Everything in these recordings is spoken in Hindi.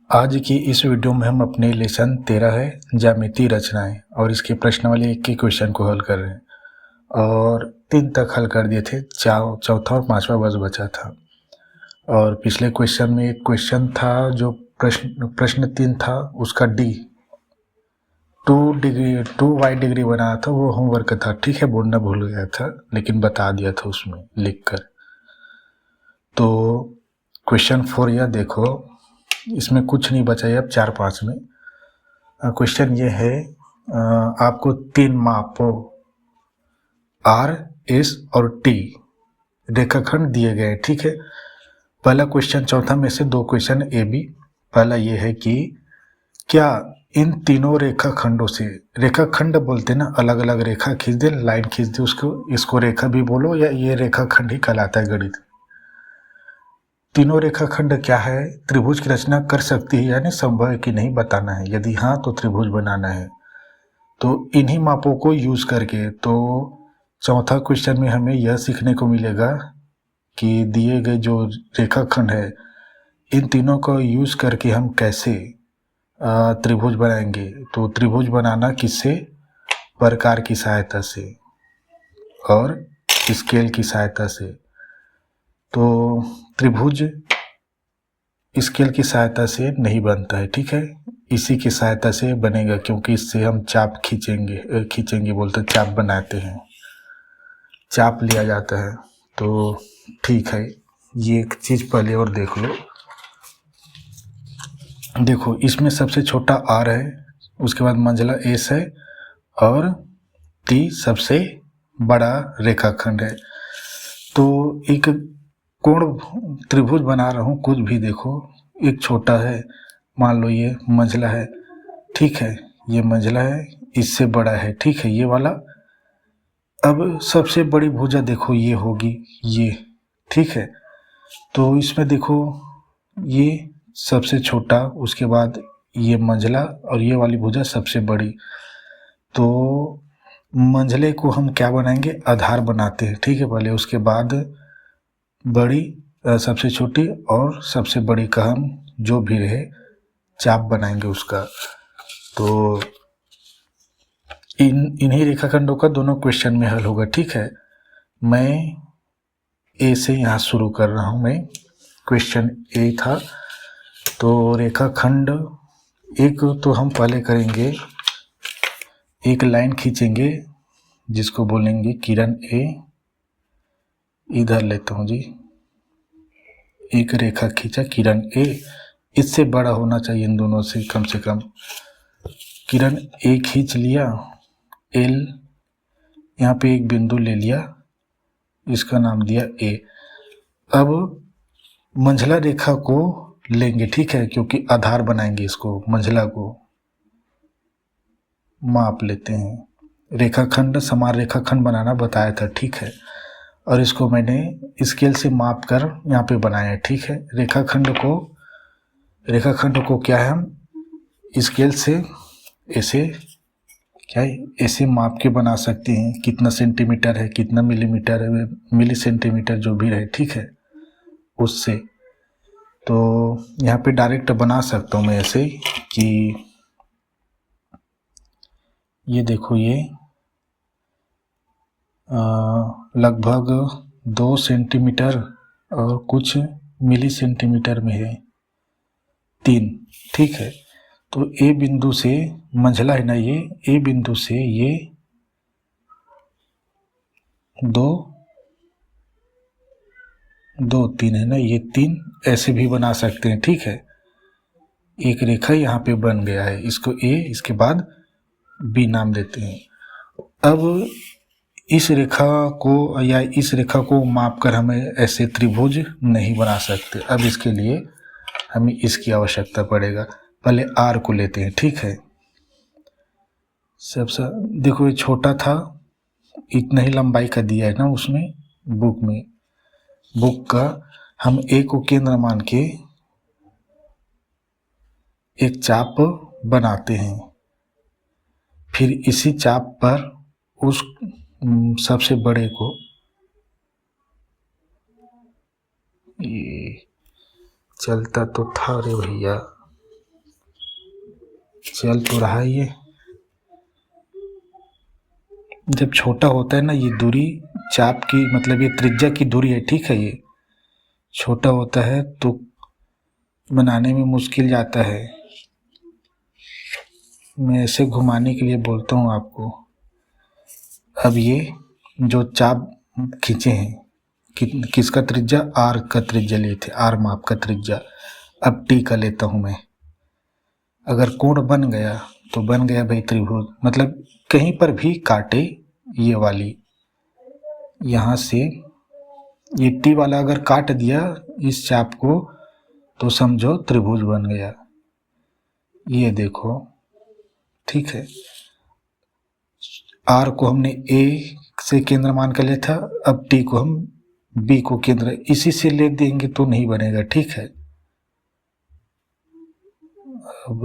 आज की इस वीडियो में हम अपने लेसन 13 है ज्यामितीय रचनाएं और इसके प्रश्नावली 1 के क्वेश्चन को हल कर रहे हैं और 3 तक हल कर दिए थे। चौथा और 5वां बस बचा था। और पिछले क्वेश्चन में एक क्वेश्चन था जो प्रश्न 3 था, उसका डी 2y डिग्री बनाया था, वो होमवर्क था। ठीक है, बोलना भूल गया था लेकिन बता दिया था उसमें लिखकर। तो क्वेश्चन 4 यह देखो, इसमें कुछ नहीं बचा है अब 4-5 में। क्वेश्चन ये है, आपको 3 मापों R, S और T रेखाखंड दिए गए। ठीक है, पहला क्वेश्चन, चौथा में से 2 क्वेश्चन ए बी। पहला ये है कि क्या इन तीनों रेखाखंडों से, रेखाखंड बोलते ना, अलग अलग रेखा खींच दे, लाइन खींच दे, उसको इसको रेखा भी बोलो या ये रेखाखंड ही कहलाता है गणित। तीनों रेखाखंड क्या है, त्रिभुज की रचना कर सकती है, यानी संभव है कि नहीं बताना है। यदि हाँ तो त्रिभुज बनाना है। तो इन्हीं मापों को यूज करके, तो चौथा क्वेश्चन में हमें यह सीखने को मिलेगा कि दिए गए जो रेखाखंड है, इन तीनों को यूज करके हम कैसे त्रिभुज बनाएंगे। तो त्रिभुज बनाना किससे, प्रकार की सहायता से और स्केल की सहायता से। तो त्रिभुज स्केल की सहायता से नहीं बनता है। ठीक है, इसी की सहायता से बनेगा, क्योंकि इससे हम चाप खींचेंगे बोलते चाप बनाते हैं, चाप लिया जाता है। तो ठीक है, ये एक चीज़ पहले और देख लो। देखो, इसमें सबसे छोटा R है, उसके बाद मंझला S है और T सबसे बड़ा रेखाखंड है। तो एक कोण त्रिभुज बना रहा हूँ, कुछ भी देखो, एक छोटा है, मान लो ये मंझला है। ठीक है, ये मंझला है, इससे बड़ा है। ठीक है, ये वाला। अब सबसे बड़ी भुजा देखो ये होगी ये। ठीक है, तो इसमें देखो ये सबसे छोटा, उसके बाद ये मंझला और ये वाली भुजा सबसे बड़ी। तो मंझले को हम क्या बनाएंगे, आधार बनाते हैं। ठीक है, पहले उसके बाद बड़ी, सबसे छोटी और सबसे बड़ी का हम जो भी रहे चाप बनाएंगे उसका। तो इन्हीं रेखाखंडों का दोनों क्वेश्चन में हल होगा। ठीक है, मैं ए से यहाँ शुरू कर रहा हूँ। मैं क्वेश्चन ए था, तो रेखाखंड एक तो हम पहले करेंगे, एक लाइन खींचेंगे जिसको बोलेंगे किरण ए। इधर लेता हूँ जी, एक रेखा खींचा किरण ए, इससे बड़ा होना चाहिए इन दोनों से कम। किरण ए खींच लिया, एल, यहाँ पे एक बिंदु ले लिया, इसका नाम दिया ए। अब मंझला रेखा को लेंगे। ठीक है, क्योंकि आधार बनाएंगे इसको, मंझला को माप लेते हैं। रेखाखंड, समान रेखाखंड बनाना बताया था। ठीक है, और इसको मैंने स्केल से माप कर यहाँ पे बनाया है। ठीक है, रेखाखंड को क्या है, हम स्केल से ऐसे क्या है, ऐसे माप के बना सकते हैं, कितना सेंटीमीटर है, कितना मिलीमीटर है, मिली सेंटीमीटर जो भी रहे। ठीक है, उससे तो यहाँ पे डायरेक्ट बना सकता हूँ मैं ऐसे कि ये देखो, ये लगभग 2 सेंटीमीटर और कुछ मिली सेंटीमीटर में है, 3। ठीक है, तो ए बिंदु से, मंझला है ना ये, ए बिंदु से ये 3 है ना, ये 3 ऐसे भी बना सकते हैं। ठीक है, एक रेखा यहाँ पे बन गया है, इसको ए, इसके बाद बी नाम देते हैं। अब इस रेखा को या इस रेखा को माप कर हमें ऐसे त्रिभुज नहीं बना सकते। अब इसके लिए हमें इसकी आवश्यकता पड़ेगा। पहले आर को लेते हैं। ठीक है, सबसे देखो, ये छोटा था, इतना ही लंबाई का दिया है ना उसमें, बुक में, बुक का हम ए को केंद्र मान के एक चाप बनाते हैं। फिर इसी चाप पर उस सबसे बड़े को, ये चलता तो था रे भैया, चल तो रहा है ये। जब छोटा होता है ना ये दूरी चाप की, मतलब ये त्रिज्या की दूरी है, ठीक है। ये छोटा होता है तो बनाने में मुश्किल जाता है। मैं ऐसे घुमाने के लिए बोलता हूँ आपको। अब ये जो चाप खींचे हैं, किसका त्रिज्या, आर का त्रिज्या लिए थे, आर माप का त्रिज्या। अब टी का लेता हूँ मैं। अगर कोण बन गया तो बन गया भाई त्रिभुज, मतलब कहीं पर भी काटे ये वाली, यहाँ से ये टी वाला अगर काट दिया इस चाप को तो समझो त्रिभुज बन गया। ये देखो, ठीक है। आर को हमने ए से केंद्र मान कर लिया था, अब टी को हम बी को केंद्र इसी से ले देंगे तो नहीं बनेगा, ठीक है। अब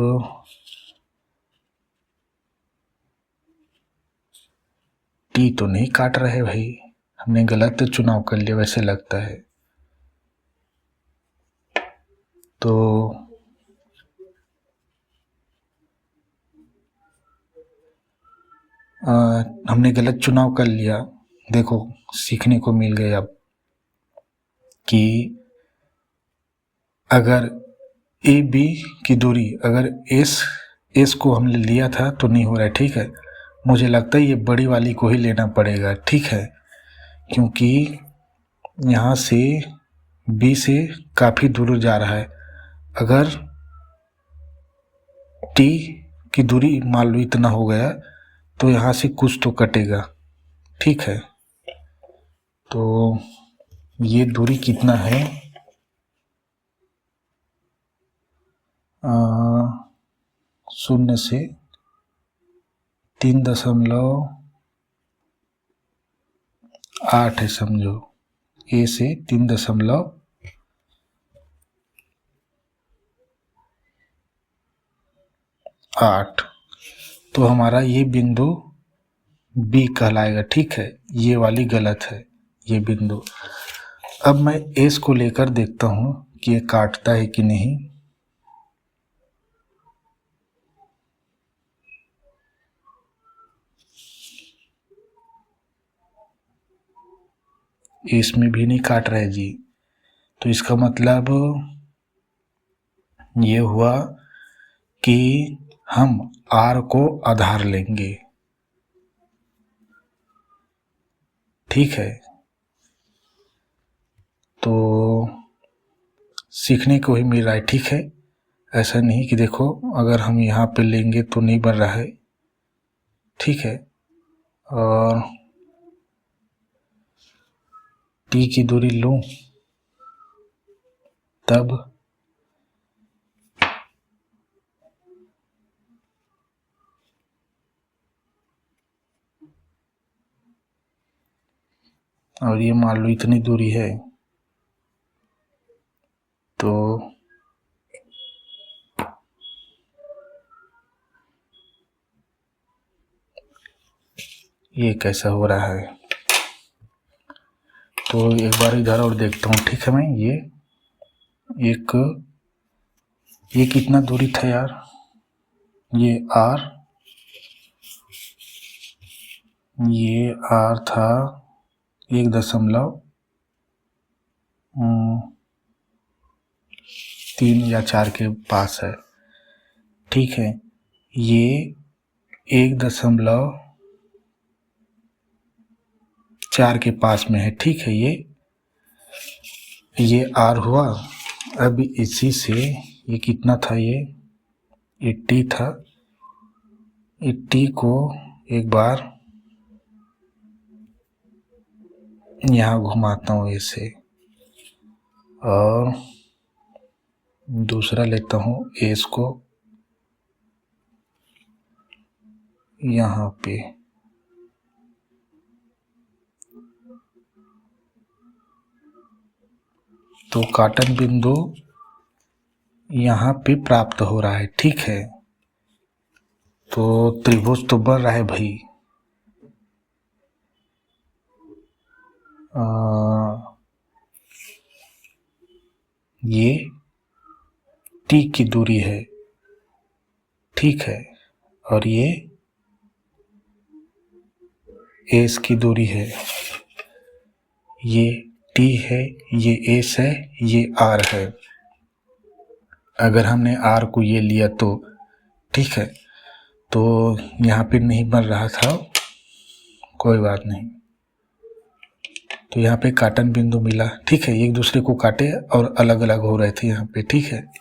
टी तो नहीं काट रहे भाई, हमने गलत चुनाव कर लिया वैसे लगता है। तो हमने गलत चुनाव कर लिया। देखो सीखने को मिल गया अब कि अगर ए बी की दूरी, अगर एस को हमने लिया था तो नहीं हो रहा है, ठीक है। मुझे लगता है ये बड़ी वाली को ही लेना पड़ेगा, ठीक है, क्योंकि यहाँ से बी से काफ़ी दूर जा रहा है। अगर टी की दूरी मान लो इतना हो गया तो यहाँ से कुछ तो कटेगा, ठीक है। तो ये दूरी कितना है, 0 से 3.8 है समझो, ए से 3.8। तो हमारा ये बिंदु बी कहलाएगा, ठीक है। ये वाली गलत है ये बिंदु। अब मैं एस को लेकर देखता हूँ कि ये काटता है कि नहीं। इसमें भी नहीं काट रहे जी, तो इसका मतलब ये हुआ कि हम आर को आधार लेंगे, ठीक है। तो सीखने को ही मिल रहा है, ठीक है। ऐसा नहीं कि देखो अगर हम यहाँ पे लेंगे तो नहीं बन रहा है, ठीक है। और टी की दूरी लूं तब और ये मान लो इतनी दूरी है, तो ये कैसा हो रहा है। तो एक बार इधर और देखता हूँ, ठीक है। मैं ये कितना दूरी था यार, ये आर था 1.3 या 4 के पास है, ठीक है। ये 1.4 के पास में है, ठीक है। ये आर हुआ। अब इसी से ये कितना था, ये टी था। ये टी को एक बार यहाँ घुमाता हूँ ऐसे, और दूसरा लेता हूँ एस को यहाँ पे। तो काटन बिंदु यहाँ पे प्राप्त हो रहा है, ठीक है। तो त्रिभुज तो बन रहा है भाई। ये टी की दूरी है, ठीक है, और ये एस की दूरी है, ये टी है, ये एस है, ये आर है। अगर हमने आर को ये लिया तो ठीक है, तो यहाँ पे नहीं बन रहा था, कोई बात नहीं। तो यहाँ पे काटन बिंदु मिला, ठीक है, एक दूसरे को काटे और अलग अलग हो रहे थे यहाँ पे, ठीक है।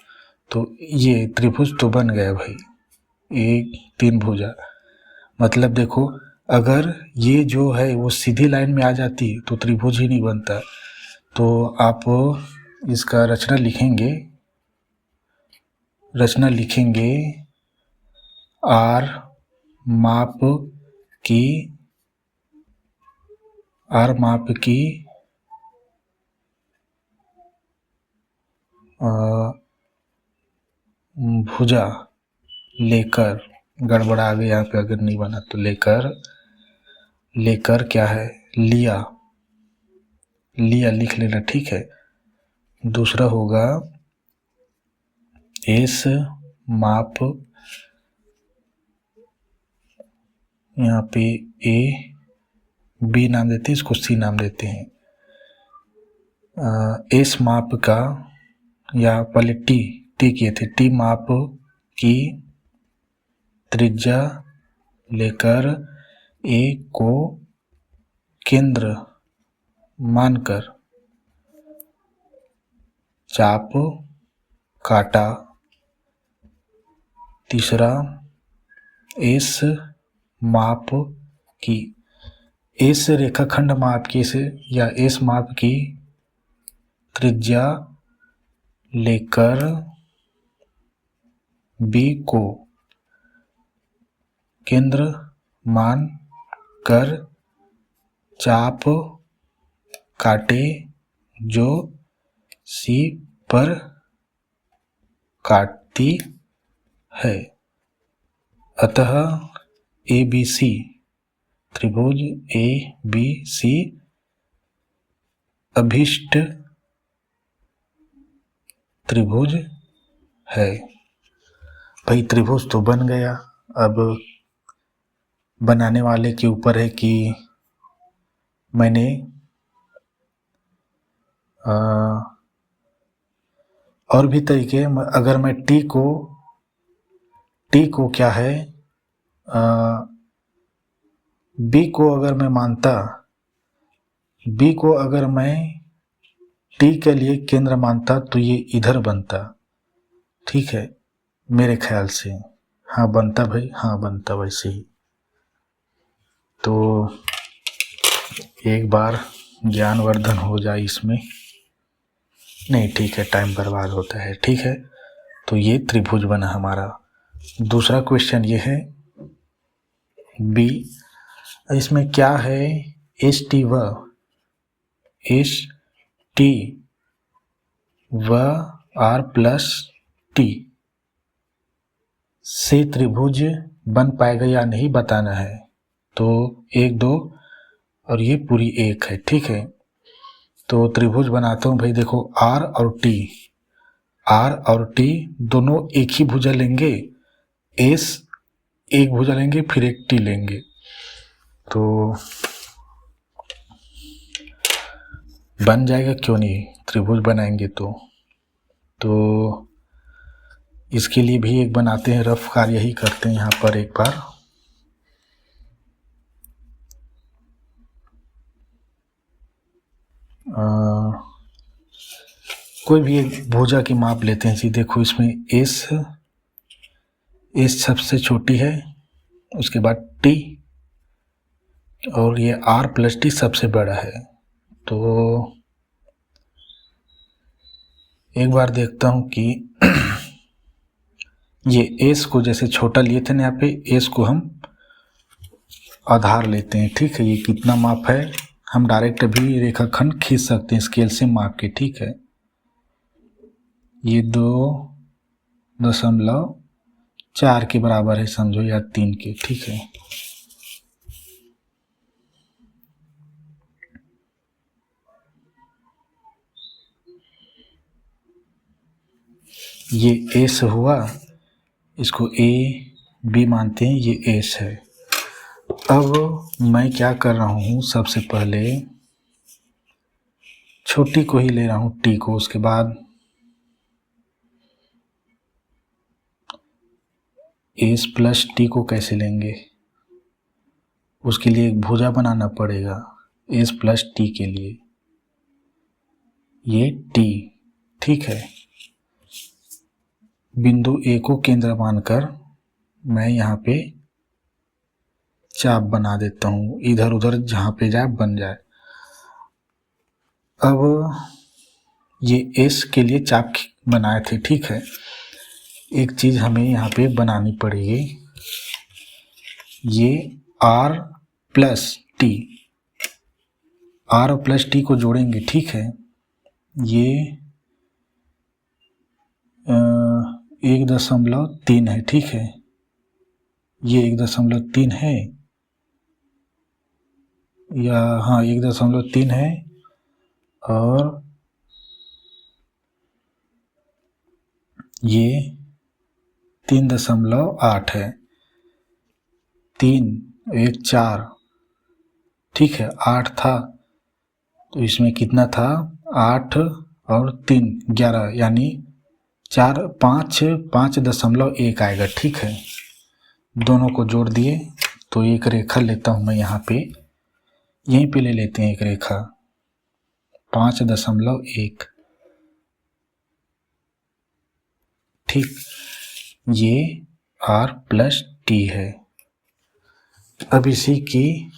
तो ये त्रिभुज तो बन गया भाई, एक तीन भुजा। मतलब देखो, अगर ये जो है वो सीधी लाइन में आ जाती तो त्रिभुज ही नहीं बनता। तो आप इसका रचना लिखेंगे आर माप की भुजा लेकर, गड़बड़ा गया यहाँ पे, अगर नहीं बना तो लेकर क्या है, लिया लिख लेना, ठीक है। दूसरा होगा एस माप, यहाँ पे ए बी नाम देते हैं, इसको सी नाम देते हैं। एस माप का, या पहले टी किए थे, टी माप की त्रिज्या लेकर ए को केंद्र मानकर चाप काटा। तीसरा, एस माप की, एस रेखाखंड माप की से, या एस माप की त्रिज्या लेकर बी को केंद्र मान कर चाप काटे जो सी पर काटती है। अतः ABC त्रिभुज ABC अभीष्ट त्रिभुज है। भाई त्रिभुज तो बन गया, अब बनाने वाले के ऊपर है कि मैंने और भी तरीके, अगर मैं टी को क्या है, बी को अगर मैं मानता, बी को अगर मैं टी के लिए केंद्र मानता तो ये इधर बनता, ठीक है, मेरे ख्याल से। हाँ बनता भाई, हाँ बनता वैसे ही। तो एक बार ज्ञानवर्धन हो जाए इसमें, नहीं ठीक है, टाइम बर्बाद होता है, ठीक है। तो ये त्रिभुज बना हमारा। दूसरा क्वेश्चन ये है बी, इसमें क्या है, एस टी व आर प्लस टी से त्रिभुज बन पाएगा या नहीं बताना है। तो 1 2 और ये पूरी 1 है, ठीक है। तो त्रिभुज बनाता हूँ भाई, देखो आर और टी दोनों एक ही भुजा लेंगे, एस एक भुजा लेंगे, फिर एक टी लेंगे, तो बन जाएगा, क्यों नहीं, त्रिभुज बनाएंगे तो इसके लिए भी एक बनाते हैं, रफ कार्य ही करते हैं यहाँ पर एक बार। कोई भी एक भुजा की माप लेते हैं जी। देखो इसमें एस सबसे छोटी है, उसके बाद टी, और ये आर प्लस टी सबसे बड़ा है। तो एक बार देखता हूँ कि ये एस को जैसे छोटा लिए थे ना, यहाँ पे एस को हम आधार लेते हैं, ठीक है। ये कितना माप है, हम डायरेक्ट अभी रेखाखंड खींच सकते हैं स्केल से माप के, ठीक है। ये 2.4 के बराबर है समझो, या 3 के, ठीक है। ये एस हुआ, इसको ए बी मानते हैं, ये एस है। अब मैं क्या कर रहा हूँ, सबसे पहले छोटी को ही ले रहा हूँ टी को, उसके बाद एस प्लस टी को कैसे लेंगे, उसके लिए एक भुजा बनाना पड़ेगा एस प्लस टी के लिए, ये टी, ठीक है। बिंदु ए को केंद्र मानकर मैं यहाँ पे चाप बना देता हूँ, इधर उधर जहाँ पे जाए बन जाए। अब ये एस के लिए चाप बनाए थे, ठीक है। एक चीज़ हमें यहाँ पे बनानी पड़ेगी, ये आर प्लस टी, आर और प्लस टी को जोड़ेंगे, ठीक है। ये 1.3 है, ठीक है। ये 1.3 है, या हाँ 1.3 है, और ये 3.8 है। 3 1 4, ठीक है। 8 था तो इसमें कितना था, 8 और 3 11, यानी 5.1 आएगा, ठीक है। दोनों को जोड़ दिए तो एक रेखा लेता हूँ मैं यहाँ पे, यहीं पे ले लेते हैं एक रेखा 5.1, ठीक। ये आर प्लस टी है। अब इसी की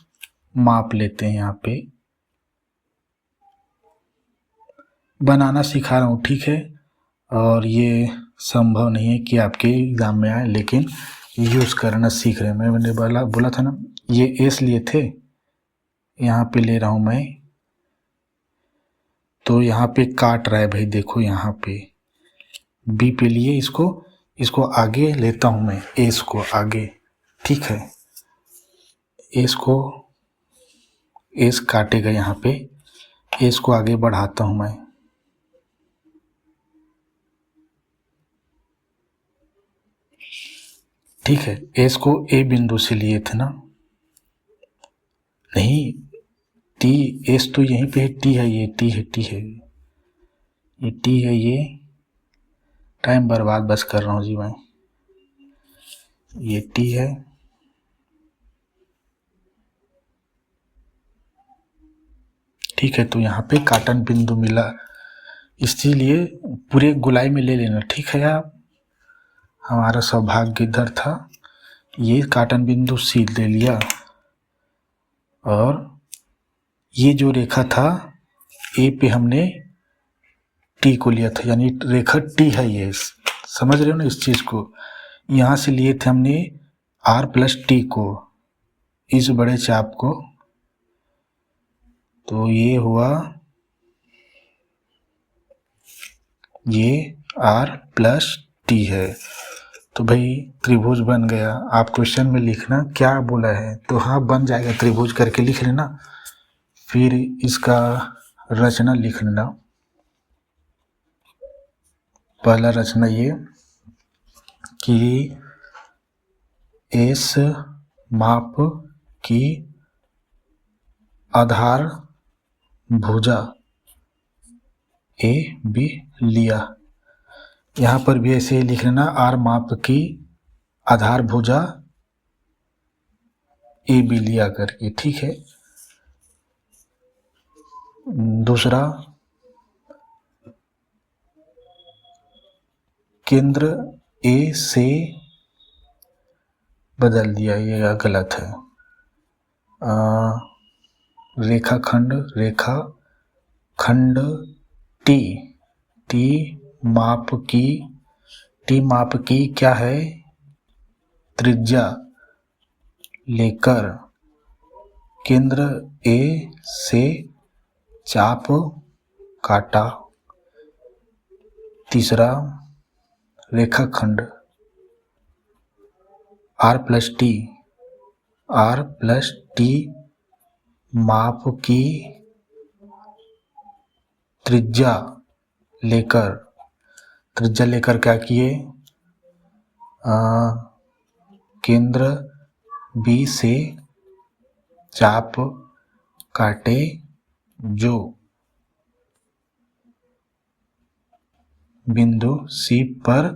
माप लेते हैं, यहाँ पे बनाना सिखा रहा हूँ, ठीक है। और ये संभव नहीं है कि आपके एग्जाम में आए, लेकिन यूज़ करना सीख रहे हैं। मैंने बोला था ना, ये एस लिए थे, यहाँ पे ले रहा हूँ मैं, तो यहाँ पे काट रहा है भाई, देखो यहाँ पे बी पे लिए इसको आगे लेता हूँ मैं, एस को आगे, ठीक है। एस काटेगा यहाँ पे, एस को आगे बढ़ाता हूँ मैं, ठीक है। एस को ए बिंदु से लिए थे ना, नहीं टी, एस तो यहीं पे है, टी है, ये टी है, टी है, ये टी है, ये टाइम बर्बाद बस कर रहा हूँ जी मैं, ये टी है, ठीक है। तो यहाँ पे काटन बिंदु मिला, इसीलिए पूरे गोलाई में ले लेना, ठीक है। आप, हमारा सौभाग्य इधर था, ये काटन बिंदु सी ले लिया, और ये जो रेखा था ए पे हमने टी को लिया था, यानी रेखा टी है ये, समझ रहे हो ना इस चीज़ को। यहाँ से लिए थे हमने आर प्लस टी को, इस बड़े चाप को, तो ये हुआ, ये आर प्लस टी है। तो भाई त्रिभुज बन गया। आप क्वेश्चन में लिखना क्या बोला है, तो हाँ बन जाएगा, त्रिभुज करके लिख लेना, फिर इसका रचना लिख लेना। पहला रचना ये कि एस माप की आधार भुजा ए बी लिया, यहाँ पर भी ऐसे ही लिख लेना, आर माप की आधार भुजा ए बी लिया करके, ठीक है। दूसरा, केंद्र ए से बदल दिया, ये गलत है। रेखाखंड टी माप की क्या है, त्रिज्या लेकर केंद्र ए से चाप काटा। तीसरा, रेखाखंड आर प्लस टी माप की त्रिज्या लेकर क्या किए, केंद्र बी से चाप काटे जो बिंदु सी पर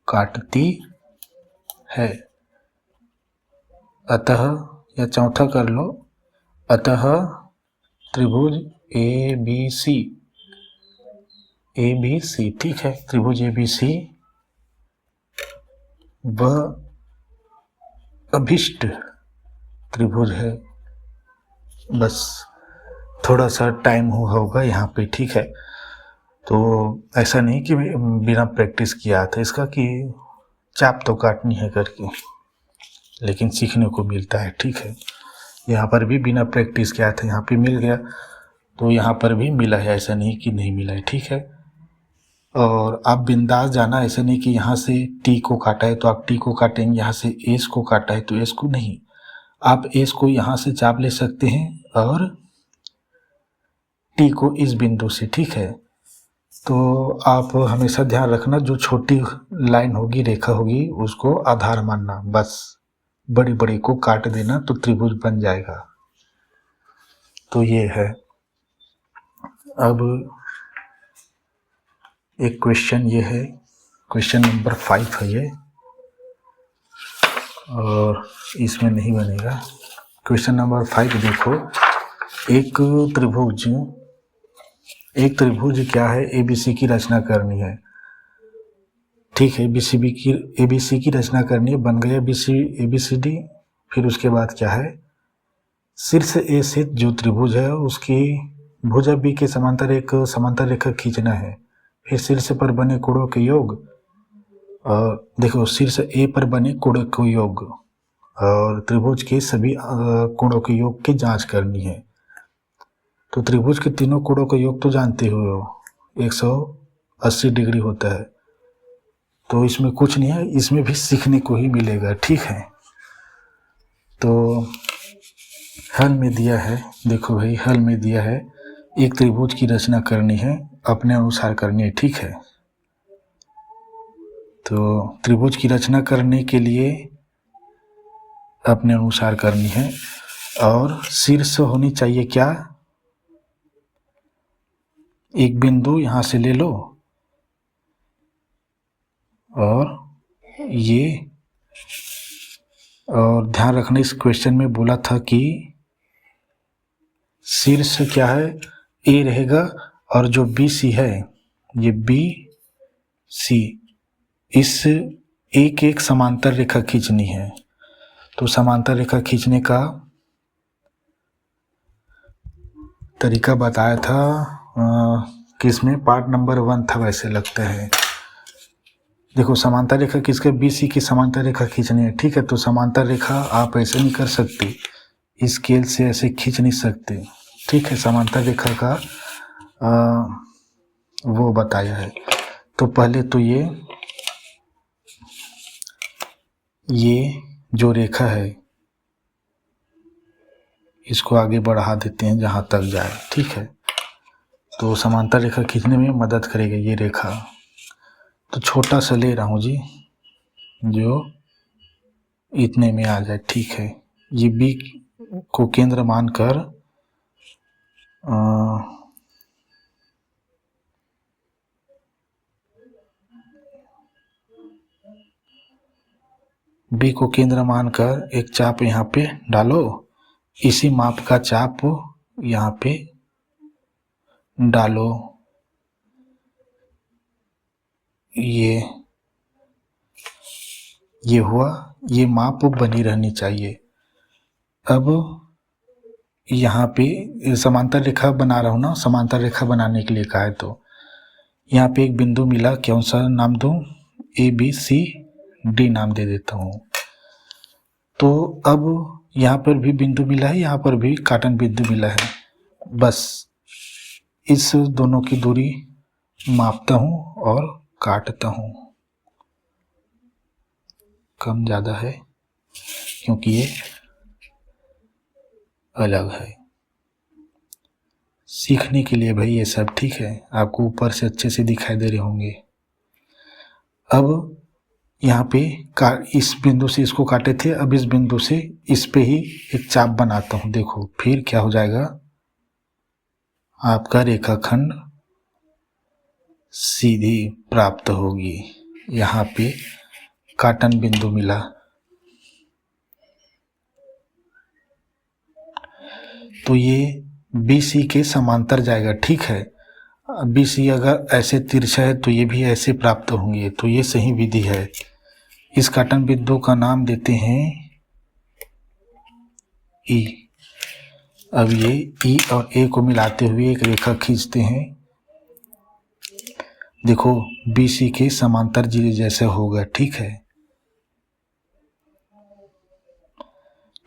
काटती है। अतः, या चौथा कर लो, अतः त्रिभुज ए बी सी, ठीक है, त्रिभुज ए बी सी वह अभिष्ट त्रिभुज है। बस थोड़ा सा टाइम हुआ होगा यहाँ पे, ठीक है। तो ऐसा नहीं कि बिना प्रैक्टिस किया था इसका कि चाप तो काटनी है करके, लेकिन सीखने को मिलता है, ठीक है। यहाँ पर भी बिना प्रैक्टिस किया था, यहाँ पे मिल गया, तो यहाँ पर भी मिला है, ऐसा नहीं कि नहीं मिला है, ठीक है। और आप बिंदास जाना, ऐसा नहीं कि यहाँ से टी को काटा है तो आप टी को काटेंगे, यहाँ से एस को काटा है तो एस को नहीं, आप एस को यहाँ से चाप ले सकते हैं और टी को इस बिंदु से, ठीक है। तो आप हमेशा ध्यान रखना, जो छोटी लाइन होगी, रेखा होगी, उसको आधार मानना, बस बड़ी बड़ी को काट देना तो त्रिभुज बन जाएगा। तो ये है। अब एक क्वेश्चन ये है, क्वेश्चन नंबर 5 है ये, और इसमें नहीं बनेगा। क्वेश्चन नंबर 5 देखो, एक त्रिभुज क्या है, एबीसी की रचना करनी है, ठीक है। एबीसी की रचना करनी है, बन गया एबीसीडी। फिर उसके बाद क्या है, शीर्ष ए से जो त्रिभुज है उसकी भुजा बी के समांतर एक समांतर रेखा खींचना है। फिर शीर्ष पर बने कोणों के योग, और देखो शीर्ष ए पर बने कोणों के योग और त्रिभुज के सभी कोणों के योग की जांच करनी है। तो त्रिभुज के तीनों कोणों का योग तो जानते हो 180 डिग्री होता है, तो इसमें कुछ नहीं है, इसमें भी सीखने को ही मिलेगा, ठीक है। तो हल में दिया है, देखो भाई हल में दिया है, एक त्रिभुज की रचना करनी है, अपने अनुसार करनी है, ठीक है। तो त्रिभुज की रचना करने के लिए अपने अनुसार करनी है, और शीर्ष होनी चाहिए क्या, एक बिंदु यहाँ से ले लो, और ये, और ध्यान रखना इस क्वेश्चन में बोला था कि शीर्ष क्या है, ए रहेगा, और जो बी सी है, ये बी सी, इस एक समांतर रेखा खींचनी है। तो समांतर रेखा खींचने का तरीका बताया था किसमें, पार्ट नंबर 1 था वैसे लगता है। देखो समांतर रेखा किसके, बीसी की समांतर रेखा खींचनी है, ठीक है। तो समांतर रेखा आप ऐसे नहीं कर सकते, इस स्केल से ऐसे खींच नहीं सकते, ठीक है। समांतर रेखा का वो बताया है। तो पहले तो ये जो रेखा है इसको आगे बढ़ा देते हैं जहाँ तक जाए, ठीक है। तो समांतर रेखा खींचने में मदद करेगा ये रेखा। तो छोटा सा ले रहा हूँ जी, जो इतने में आ जाए, ठीक है। ये बी को केंद्र मानकर बी को केंद्र मानकर एक चाप यहाँ पे डालो, इसी माप का चाप यहाँ पे डालो, ये हुआ, ये माप बनी रहनी चाहिए। अब यहाँ पे समांतर रेखा बना रहा हूँ ना, समांतर रेखा बनाने के लिए कहा है, तो यहाँ पे एक बिंदु मिला, कौन सा नाम दूँ, ABCD नाम दे देता हूँ। तो अब यहाँ पर भी बिंदु मिला है, यहाँ पर भी काटन बिंदु मिला है, बस इस दोनों की दूरी मापता हूँ और काटता हूँ। कम ज़्यादा है क्योंकि ये अलग है। सीखने के लिए भाई ये सब, ठीक है। आपको ऊपर से अच्छे से दिखाई दे रहे होंगे। अब यहाँ पे इस बिंदु से इसको काटे थे, अब इस बिंदु से इस पे ही एक चाप बनाता हूँ। देखो फिर क्या हो जाएगा, आपका रेखाखंड सीधी प्राप्त होगी। यहाँ पे काटन बिंदु मिला। तो ये BC के समांतर जाएगा, ठीक है। BC अगर ऐसे तिरछा है तो ये भी ऐसे प्राप्त होंगे, तो ये सही विधि है। इस काटन बिंदु का नाम देते हैं E। अब ये E और A को मिलाते हुए एक रेखा खींचते हैं। देखो BC के समांतर जैसे होगा, ठीक है।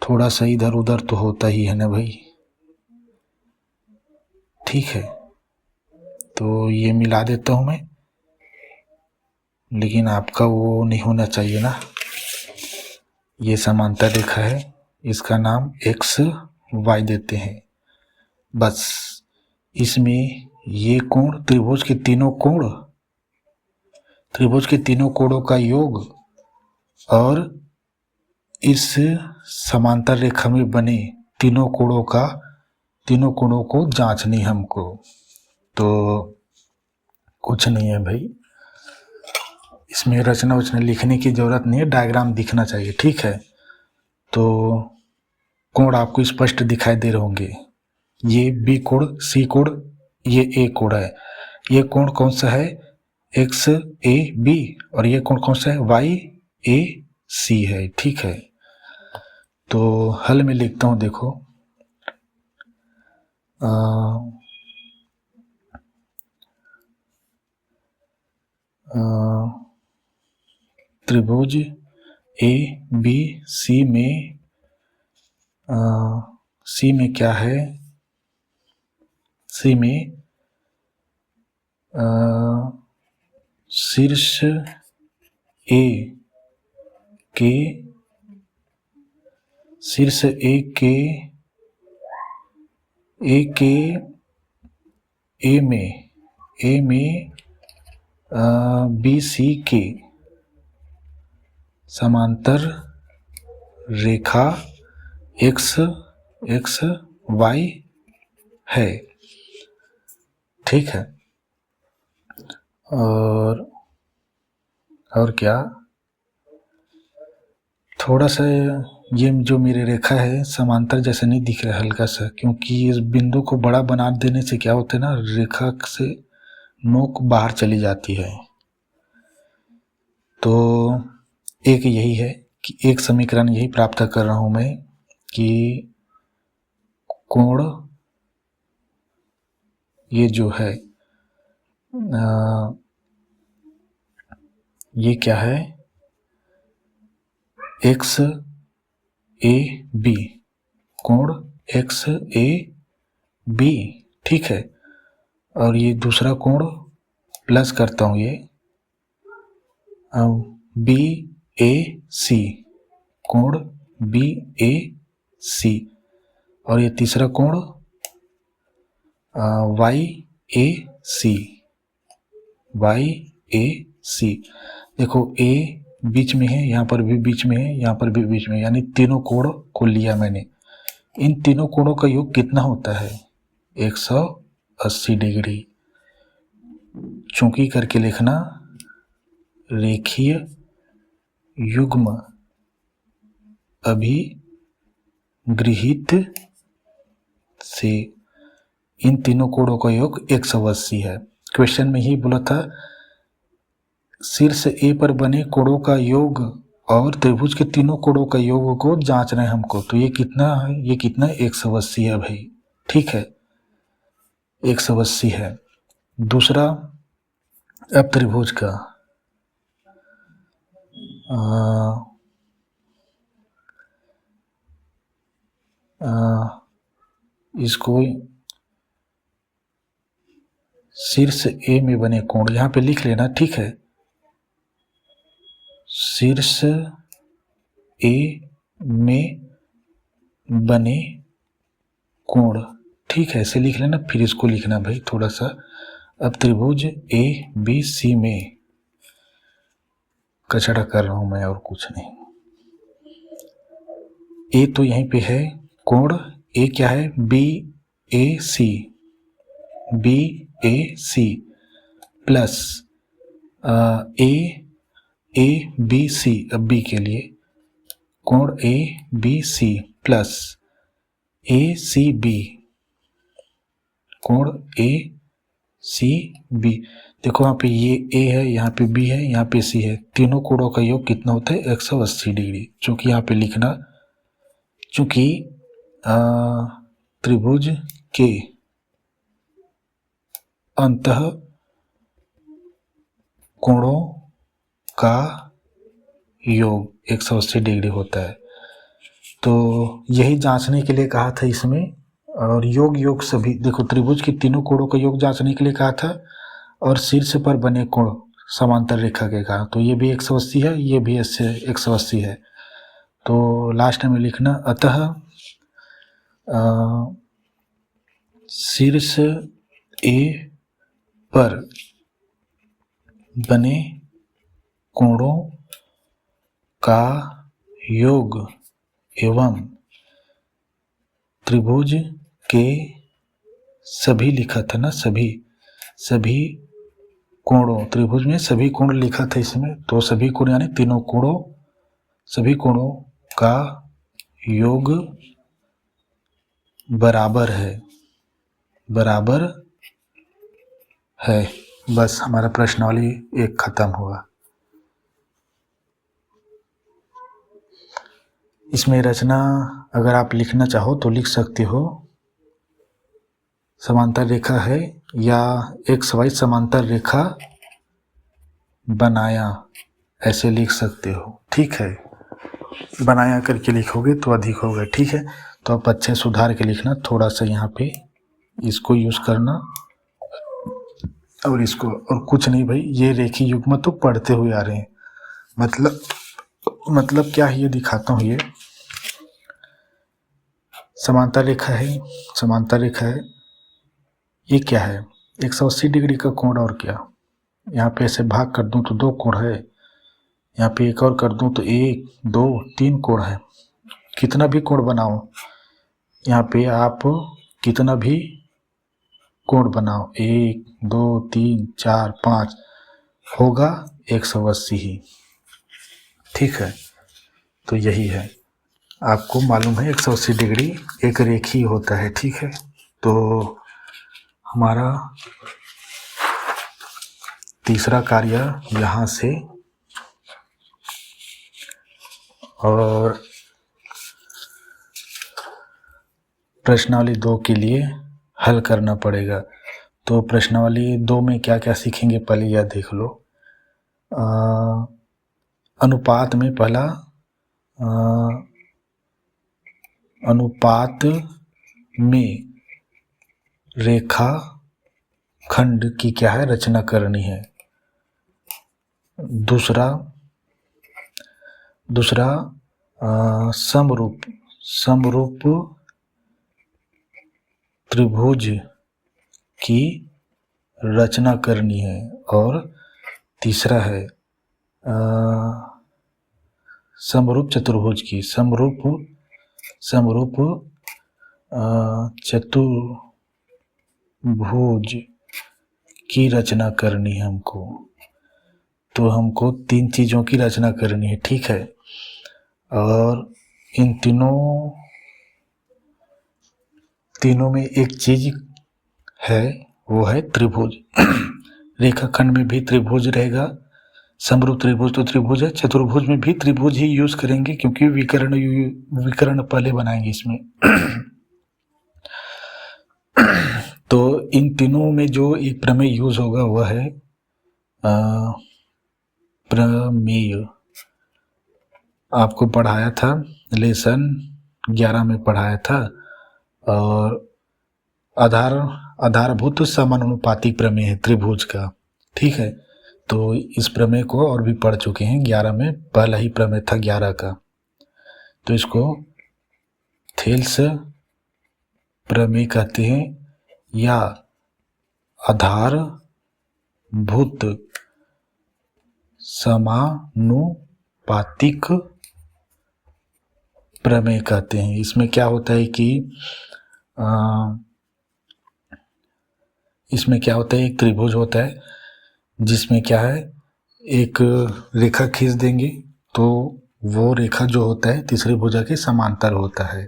थोड़ा सा इधर उधर तो होता ही है ना भाई, ठीक है। तो ये मिला देता हूँ मैं, लेकिन आपका वो नहीं होना चाहिए ना। ये समांतर रेखा है, इसका नाम XY देते हैं। बस इसमें ये कोण, त्रिभुज के तीनों कोणों का योग और इस समांतर रेखा में बने तीनों कोणों को जांचनी हमको। तो कुछ नहीं है भाई, इसमें रचना वचना लिखने की जरूरत नहीं है, डायग्राम दिखना चाहिए, ठीक है। तो कोण आपको स्पष्ट दिखाई दे रहे होंगे। ये B कोण, C कोण, ये A कोण है। ये कोण कौन सा है, XAB, और ये कोण कौन सा है, YAC है, ठीक है। तो हल में लिखता हूँ, देखो त्रिभुज ABC में C में क्या है, C में शीर्ष A में BC के समांतर रेखा XY है, ठीक है। और क्या, थोड़ा सा ये जो मेरी रेखा है समांतर जैसे नहीं दिख रहा है हल्का सा, क्योंकि इस बिंदु को बड़ा बना देने से क्या होता है ना, रेखा से नोक बाहर चली जाती है। तो एक यही है कि एक समीकरण यही प्राप्त कर रहा हूं मैं कि कोण ये जो है ये क्या है, XAB, कोण XAB, ठीक है। और ये दूसरा कोण प्लस करता हूँ, ये BAC, कोण BAC, और ये तीसरा कोण YAC। देखो A बीच में है, यहाँ पर भी बीच में है, यहाँ पर भी बीच में, यानी तीनों कोण को लिया मैंने। इन तीनों कोणों का योग कितना होता है, 180 डिग्री। चूंकि करके लिखना, रेखीय युग्म अभिगृहित से इन तीनों कोणों का योग 180 है। क्वेश्चन में ही बोला था शीर्ष A पर बने कोणों का योग और त्रिभुज के तीनों कोणों का योग को जांचना है हमको। तो ये कितना है, ये कितना 180 है भाई, ठीक है, 180 है। दूसरा अब त्रिभुज का इसको शीर्ष A में बने कोण यहाँ पे लिख लेना, ठीक है। शीर्ष A में बने कोण, ठीक है, ऐसे लिख लेना। फिर इसको लिखना भाई थोड़ा सा। अब त्रिभुज ABC में कचड़ा कर रहा हूँ मैं और कुछ नहीं। ए तो यहीं पे है, कोण ए क्या है, B A C, B A C plus A B C, अब बी के लिए कोण A B C plus A C B, कोण ए सी बी। देखो यहाँ पे ये ए है, यहाँ पे बी है, यहाँ पे सी है, तीनों कोणों का योग कितना होता है 180 डिग्री। चूंकि यहाँ पे लिखना, चूंकि त्रिभुज के अंतः कोणों का योग 180 डिग्री होता है, तो यही जांचने के लिए कहा था इसमें। और योग सभी, देखो त्रिभुज के तीनों कोणों का योग जांचने के लिए कहा था, और शीर्ष पर बने कोण समांतर रेखा के कहा, तो ये भी 180 है, ये भी 180 है। तो लास्ट में लिखना अतः शीर्ष ए पर बने कोणों का योग एवं त्रिभुज के सभी, लिखा था ना सभी कोणों, त्रिभुज में सभी कोण लिखा था इसमें, तो सभी कोण यानी तीनों कोणों, सभी कोणों का योग बराबर है। बस हमारा प्रश्नावली एक खत्म हुआ। इसमें रचना अगर आप लिखना चाहो तो लिख सकते हो, समांतर रेखा है या XY समांतर रेखा बनाया, ऐसे लिख सकते हो, ठीक है। बनाया करके लिखोगे तो अधिक होगा, ठीक है। तो आप अच्छे सुधार के लिखना, थोड़ा सा यहाँ पे इसको यूज़ करना और इसको, और कुछ नहीं भाई, ये रेखी युग्म तो पढ़ते हुए आ रहे हैं। मतलब क्या है, ये दिखाता हूँ। ये समांतर रेखा है, ये क्या है 180 डिग्री का कोण, और क्या, यहाँ पे ऐसे भाग कर दूं तो 2 कोण है, यहाँ पे एक और कर दूं तो 1 2 3 कोण है। कितना भी कोण बनाओ, यहाँ पे आप कितना भी कोण बनाओ, 1 2 3 4 5 होगा 180 ही, ठीक है। तो यही है, आपको मालूम है 180 डिग्री एक रेखी होता है, ठीक है। तो हमारा तीसरा कार्य यहाँ से, और प्रश्नावली 2 के लिए हल करना पड़ेगा। तो प्रश्नावली 2 में क्या क्या सीखेंगे, पहले यह देख लो। अनुपात में पहला, अनुपात में रेखा खंड की क्या है, रचना करनी है। दूसरा समरूप त्रिभुज की रचना करनी है। और तीसरा है समरूप चतुर्भुज की, समरूप चतुर्भुज की रचना करनी है हमको। तो हमको 3 चीज़ों की रचना करनी है, ठीक है। और इन तीनों में एक चीज है, वो है त्रिभुज। रेखाखंड में भी त्रिभुज रहेगा, समरूप त्रिभुज तो त्रिभुज है, चतुर्भुज में भी त्रिभुज ही यूज करेंगे, क्योंकि विकर्ण पहले बनाएंगे इसमें। तो इन तीनों में जो एक प्रमेय यूज होगा वह है प्रमेय। आपको पढ़ाया था, लेसन 11 में पढ़ाया था। और आधारभूत समानुपाती प्रमेय है त्रिभुज का, ठीक है। तो इस प्रमेय को और भी पढ़ चुके हैं, 11 में पहला ही प्रमेय था 11 का। तो इसको थेल्स प्रमेय कहते हैं, या आधारभूत समानुपातिक प्रमेय कहते हैं। इसमें क्या होता है कि एक त्रिभुज होता है जिसमें क्या है, एक रेखा खींच देंगे तो वो रेखा जो होता है तीसरी भुजा के समांतर होता है।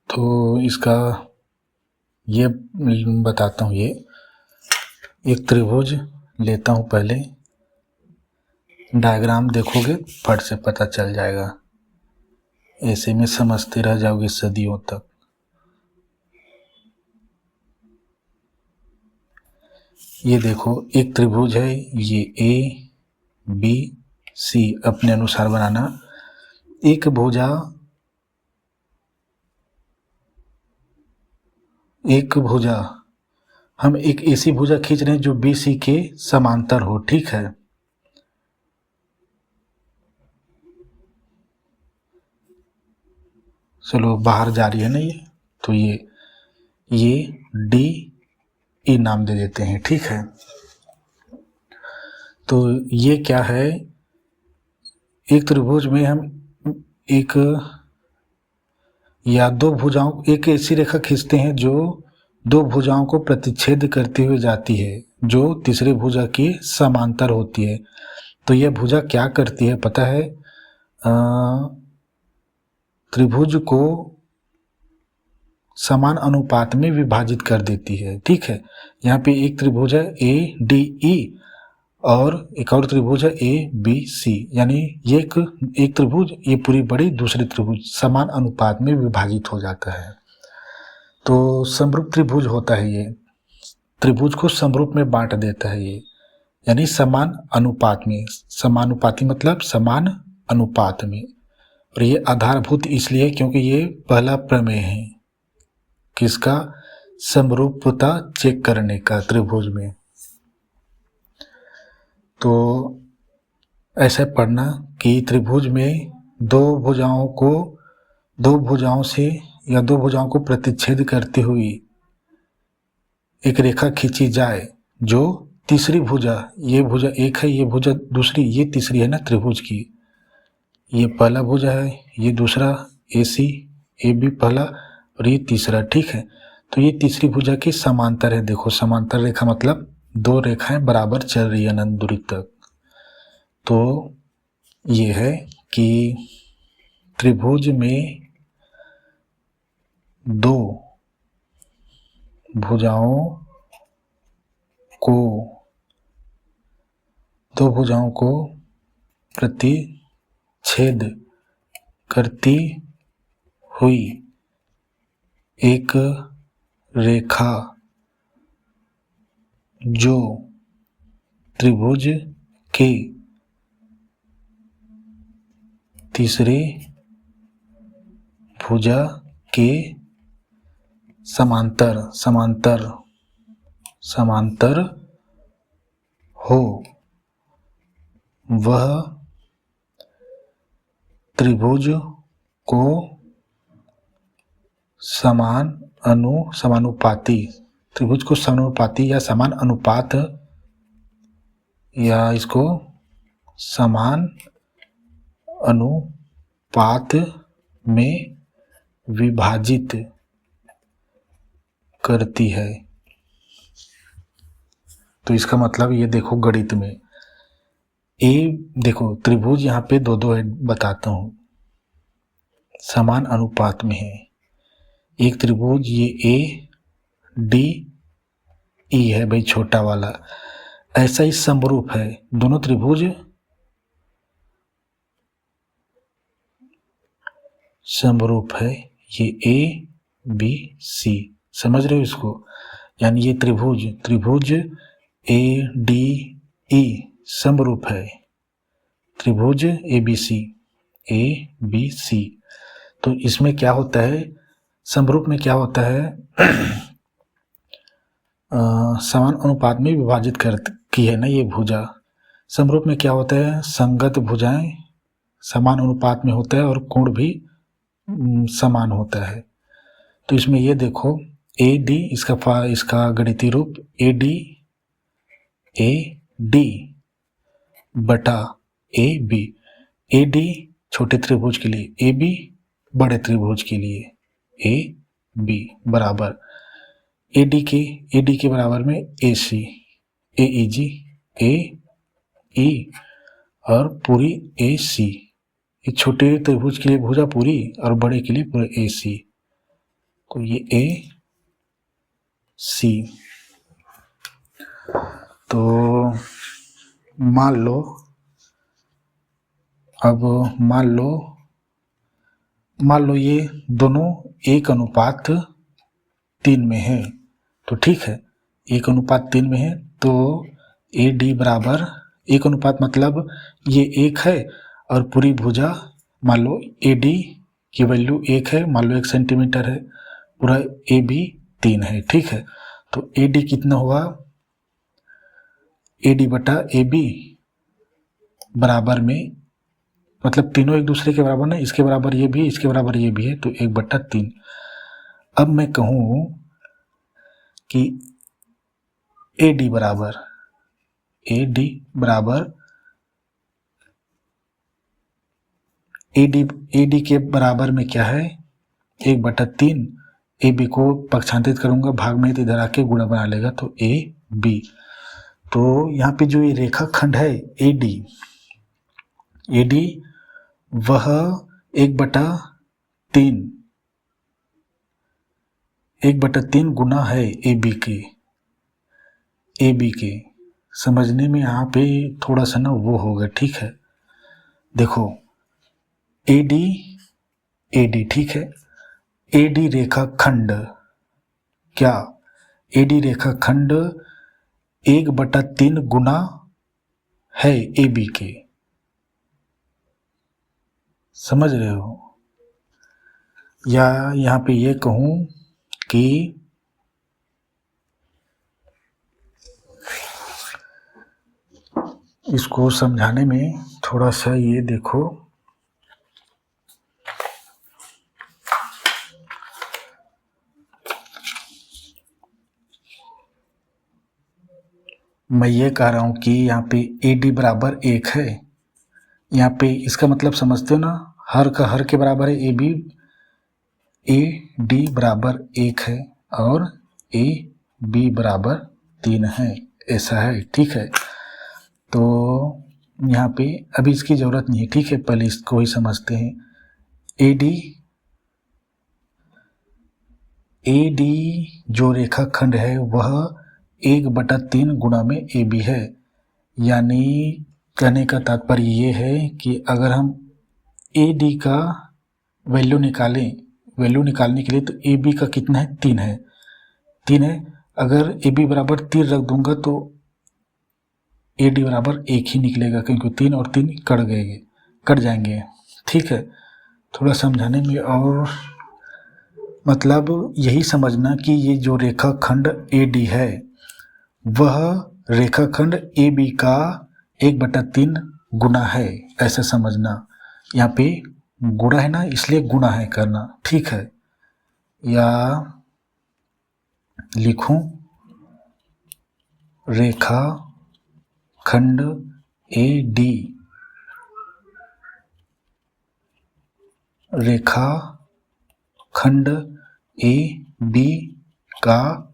तो इसका ये बताता हूँ। ये एक त्रिभुज लेता हूँ, पहले डायग्राम देखोगे फट से पता चल जाएगा, ऐसे में समझते रह जाओगे सदियों तक। ये देखो एक त्रिभुज है, ये ए बी सी अपने अनुसार बनाना। एक भुजा हम एक ऐसी भुजा खींच रहे हैं जो बी सी के समांतर हो, ठीक है। चलो बाहर जा रही है ना ये, तो ये डी ई नाम दे देते हैं, ठीक है। तो ये क्या है, एक त्रिभुज में हम एक या दो भुजाओं, एक ऐसी रेखा खींचते हैं जो दो भुजाओं को प्रतिच्छेद करते हुए जाती है, जो तीसरी भुजा की समांतर होती है। तो यह भुजा क्या करती है पता है, त्रिभुज को समान अनुपात में विभाजित कर देती है, ठीक है। यहाँ पे एक त्रिभुज है ए डी ई और एक और त्रिभुज है ए बी सी, यानी ये एक त्रिभुज, ये पूरी बड़ी दूसरी त्रिभुज समान अनुपात में विभाजित हो जाता है। तो समरूप त्रिभुज होता है, ये त्रिभुज को समरूप में बांट देता है ये, यानी समान अनुपात में। समानुपाती मतलब समान अनुपात में। और ये आधारभूत इसलिए क्योंकि ये पहला प्रमेय है, किसका, समरूपता चेक करने का त्रिभुज में। तो ऐसे पढ़ना कि त्रिभुज में दो भुजाओं को प्रतिच्छेद करती हुई एक रेखा खींची जाए, जो तीसरी भुजा, ये भुजा एक है, ये भुजा दूसरी, ये तीसरी है ना त्रिभुज की, ये पहला भुजा है, ये दूसरा ए सी ए बी पहला और ये तीसरा, ठीक है। तो ये तीसरी भुजा की समांतर है। देखो समांतर रेखा मतलब दो रेखाएं बराबर चल रही है अनंत दूरी तक। तो ये है कि त्रिभुज में दो भुजाओं को प्रतिच्छेद करती हुई एक रेखा जो त्रिभुज के तीसरे भुजा के समांतर हो, वह त्रिभुज को समानुपाती या समान अनुपात, या इसको समान अनुपात में विभाजित करती है। तो इसका मतलब ये देखो गणित में देखो त्रिभुज यहाँ पे दो है, बताता हूँ, समान अनुपात में है। एक त्रिभुज ये ए डी ई है भाई, छोटा वाला, ऐसा ही समरूप है। दोनों त्रिभुज समरूप है, ये ए बी सी, समझ रहे हो इसको। यानी ये त्रिभुज ए डी ई समरूप है, त्रिभुज ए बी सी। तो इसमें क्या होता है, समरूप में क्या होता है, समान अनुपात में विभाजित की है ना ये भुजा। समरूप में क्या होता है, संगत भुजाएं समान अनुपात में होता है और कोण भी समान होता है। तो इसमें ये देखो ए डी, इसका गणितीय रूप ए डी बटा ए बी। ए डी छोटे त्रिभुज के लिए, ए बी बड़े त्रिभुज के लिए, ए बी बराबर ए डी के बराबर में ए सी, ए ई जी, ए ई और पूरी ए सी। ये छोटे त्रिभुज के लिए भुजा पूरी और बड़े के लिए पूरा ए सी, तो ये ए सी। तो मान लो ये दोनों 1:3 में है, तो ठीक है 1:3 में है, तो ए डी बराबर 1 मतलब ये 1 है और पूरी भुजा मान लो ए डी की वैल्यू 1 है, मान लो 1 सेंटीमीटर है, पूरा ए बी 3 है, ठीक है। तो ए डी कितना हुआ, ए डी बटा ए बी बराबर में, मतलब तीनों एक दूसरे के बराबर नहीं, इसके बराबर ये भी, इसके बराबर ये भी है, तो 1/3। अब मैं कहूँ कि ए डी बराबर ए डी के बराबर में क्या है 1/3। ए बी को पक्षांतरित करूंगा भाग में, तो इधर आके गुणा बना लेगा, तो ए बी। तो यहाँ पे जो ये रेखाखंड है ए डी वह 1/3 गुना है ए बी के। समझने में यहाँ पे थोड़ा सा ना वो होगा, ठीक है। देखो ए डी ठीक है, ए डी रेखाखंड क्या, ए डी रेखाखंड 1/3 गुना है ए बी के, समझ रहे हो। या यहाँ पे ये कहूँ कि इसको समझाने में थोड़ा सा ये देखो, मैं ये कह रहा हूँ कि यहाँ पे ए डी बराबर 1 है, यहाँ पे इसका मतलब समझते हो ना, हर का हर के बराबर है ए डी बराबर 1 है और ए बी बराबर 3 है, ऐसा है, ठीक है। तो यहाँ पे अभी इसकी ज़रूरत नहीं है, ठीक है, पहले इसको ही समझते हैं। ए डी जो रेखाखंड है वह 1/3 गुना में ए बी है, यानी कहने का तात्पर्य ये है कि अगर हम ए डी का वैल्यू निकालने के लिए, तो ए बी का कितना है 3 है। अगर ए बी बराबर 3 रख दूंगा तो ए डी बराबर 1 ही निकलेगा, क्योंकि 3 और 3 कट जाएंगे, ठीक है। थोड़ा समझाने में और मतलब यही समझना कि ये जो रेखाखंड ए डी है वह रेखाखंड ए बी का 1/3 गुना है, ऐसा समझना। यहाँ पे गुणा है ना, इसलिए गुणा है करना, ठीक है। या लिखूं रेखाखंड ए डी रेखाखंड ए बी का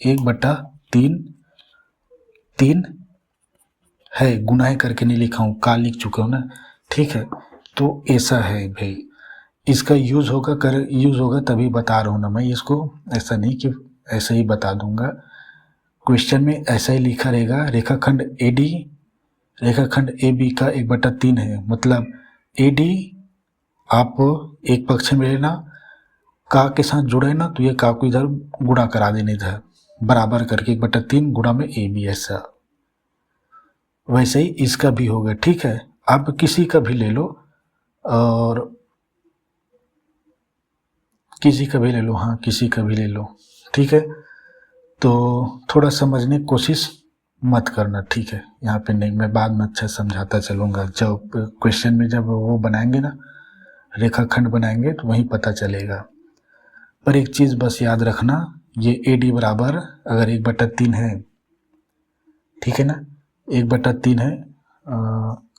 1/3 है, गुना है करके नहीं लिखा हूँ, का लिख चुका हूँ ना, ठीक है। तो ऐसा है भाई, इसका यूज़ होगा तभी बता रहा हूँ ना मैं इसको, ऐसा नहीं कि ऐसे ही बता दूंगा। क्वेश्चन में ऐसा ही लिखा रहेगा, रेखाखंड ए बी का 1/3 है, मतलब ए डी आप एक पक्ष में लेना, का के साथ जुड़ा है ना, तो ये का को इधर गुणा करा देने, इधर बराबर करके 1/3 गुणा में ए बी, ऐसा। वैसे ही इसका भी होगा, ठीक है। आप किसी का भी ले लो, और किसी का भी ले लो, हाँ किसी का भी ले लो, ठीक है। तो थोड़ा समझने की कोशिश मत करना, ठीक है। यहाँ पे नहीं, मैं बाद में अच्छा समझाता चलूँगा, जब क्वेश्चन में जब वो बनाएंगे ना, रेखाखंड बनाएंगे, तो वहीं पता चलेगा। पर एक चीज़ बस याद रखना, ये AD बराबर अगर 1/3 है, ठीक है ना, 1/3 है,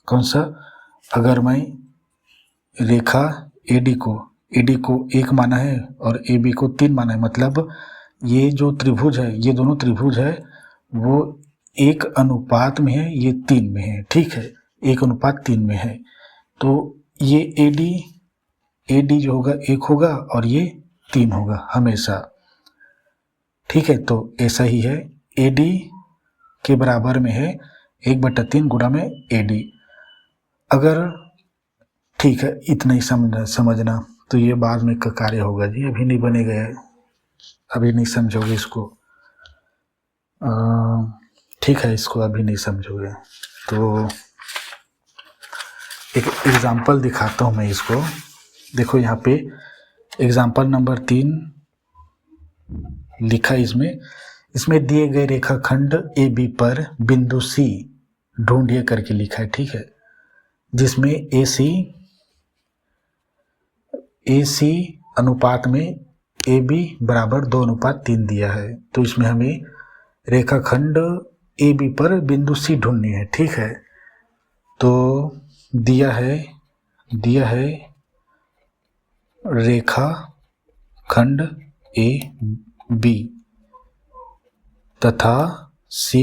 कौन सा, अगर मैं रेखा AD को 1 माना है और AB को 3 माना है, मतलब ये जो त्रिभुज है, ये दोनों त्रिभुज है वो 1 अनुपात में है, ये 3 में है, ठीक है, 1:3 में है। तो ये AD जो होगा 1 होगा और ये 3 होगा हमेशा, ठीक है। तो ऐसा ही है, AD के बराबर में है 1/3 गुणा में AD। अगर ठीक है, इतना ही समझना, तो ये बाद में का कार्य होगा जी, अभी नहीं बनेगा, अभी नहीं समझोगे इसको, ठीक है, इसको अभी नहीं समझोगे। तो एक एग्जाम्पल दिखाता हूँ मैं इसको, देखो यहाँ पे एग्जाम्पल नंबर 3 लिखा इसमें दिए गए रेखाखंड AB पर बिंदु C ढूंढिए करके लिखा है, ठीक है, जिसमें AC अनुपात में AB बराबर 2:3 दिया है। तो इसमें हमें रेखाखंड AB पर बिंदु C ढूंढनी है, ठीक है। तो दिया है रेखाखंड AB तथा C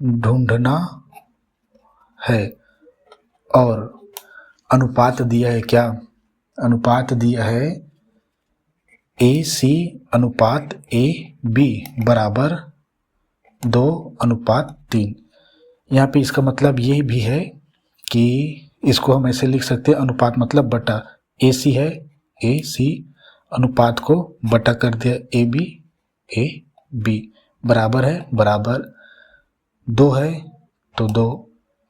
ढूंढना है, और अनुपात दिया है, क्या अनुपात दिया है, AC अनुपात AB बराबर 2:3। यहाँ पे इसका मतलब ये भी है कि इसको हम ऐसे लिख सकते हैं, अनुपात मतलब बटा, AC है, AC अनुपात को बटा कर दिया AB बराबर है, बराबर 2 है तो 2,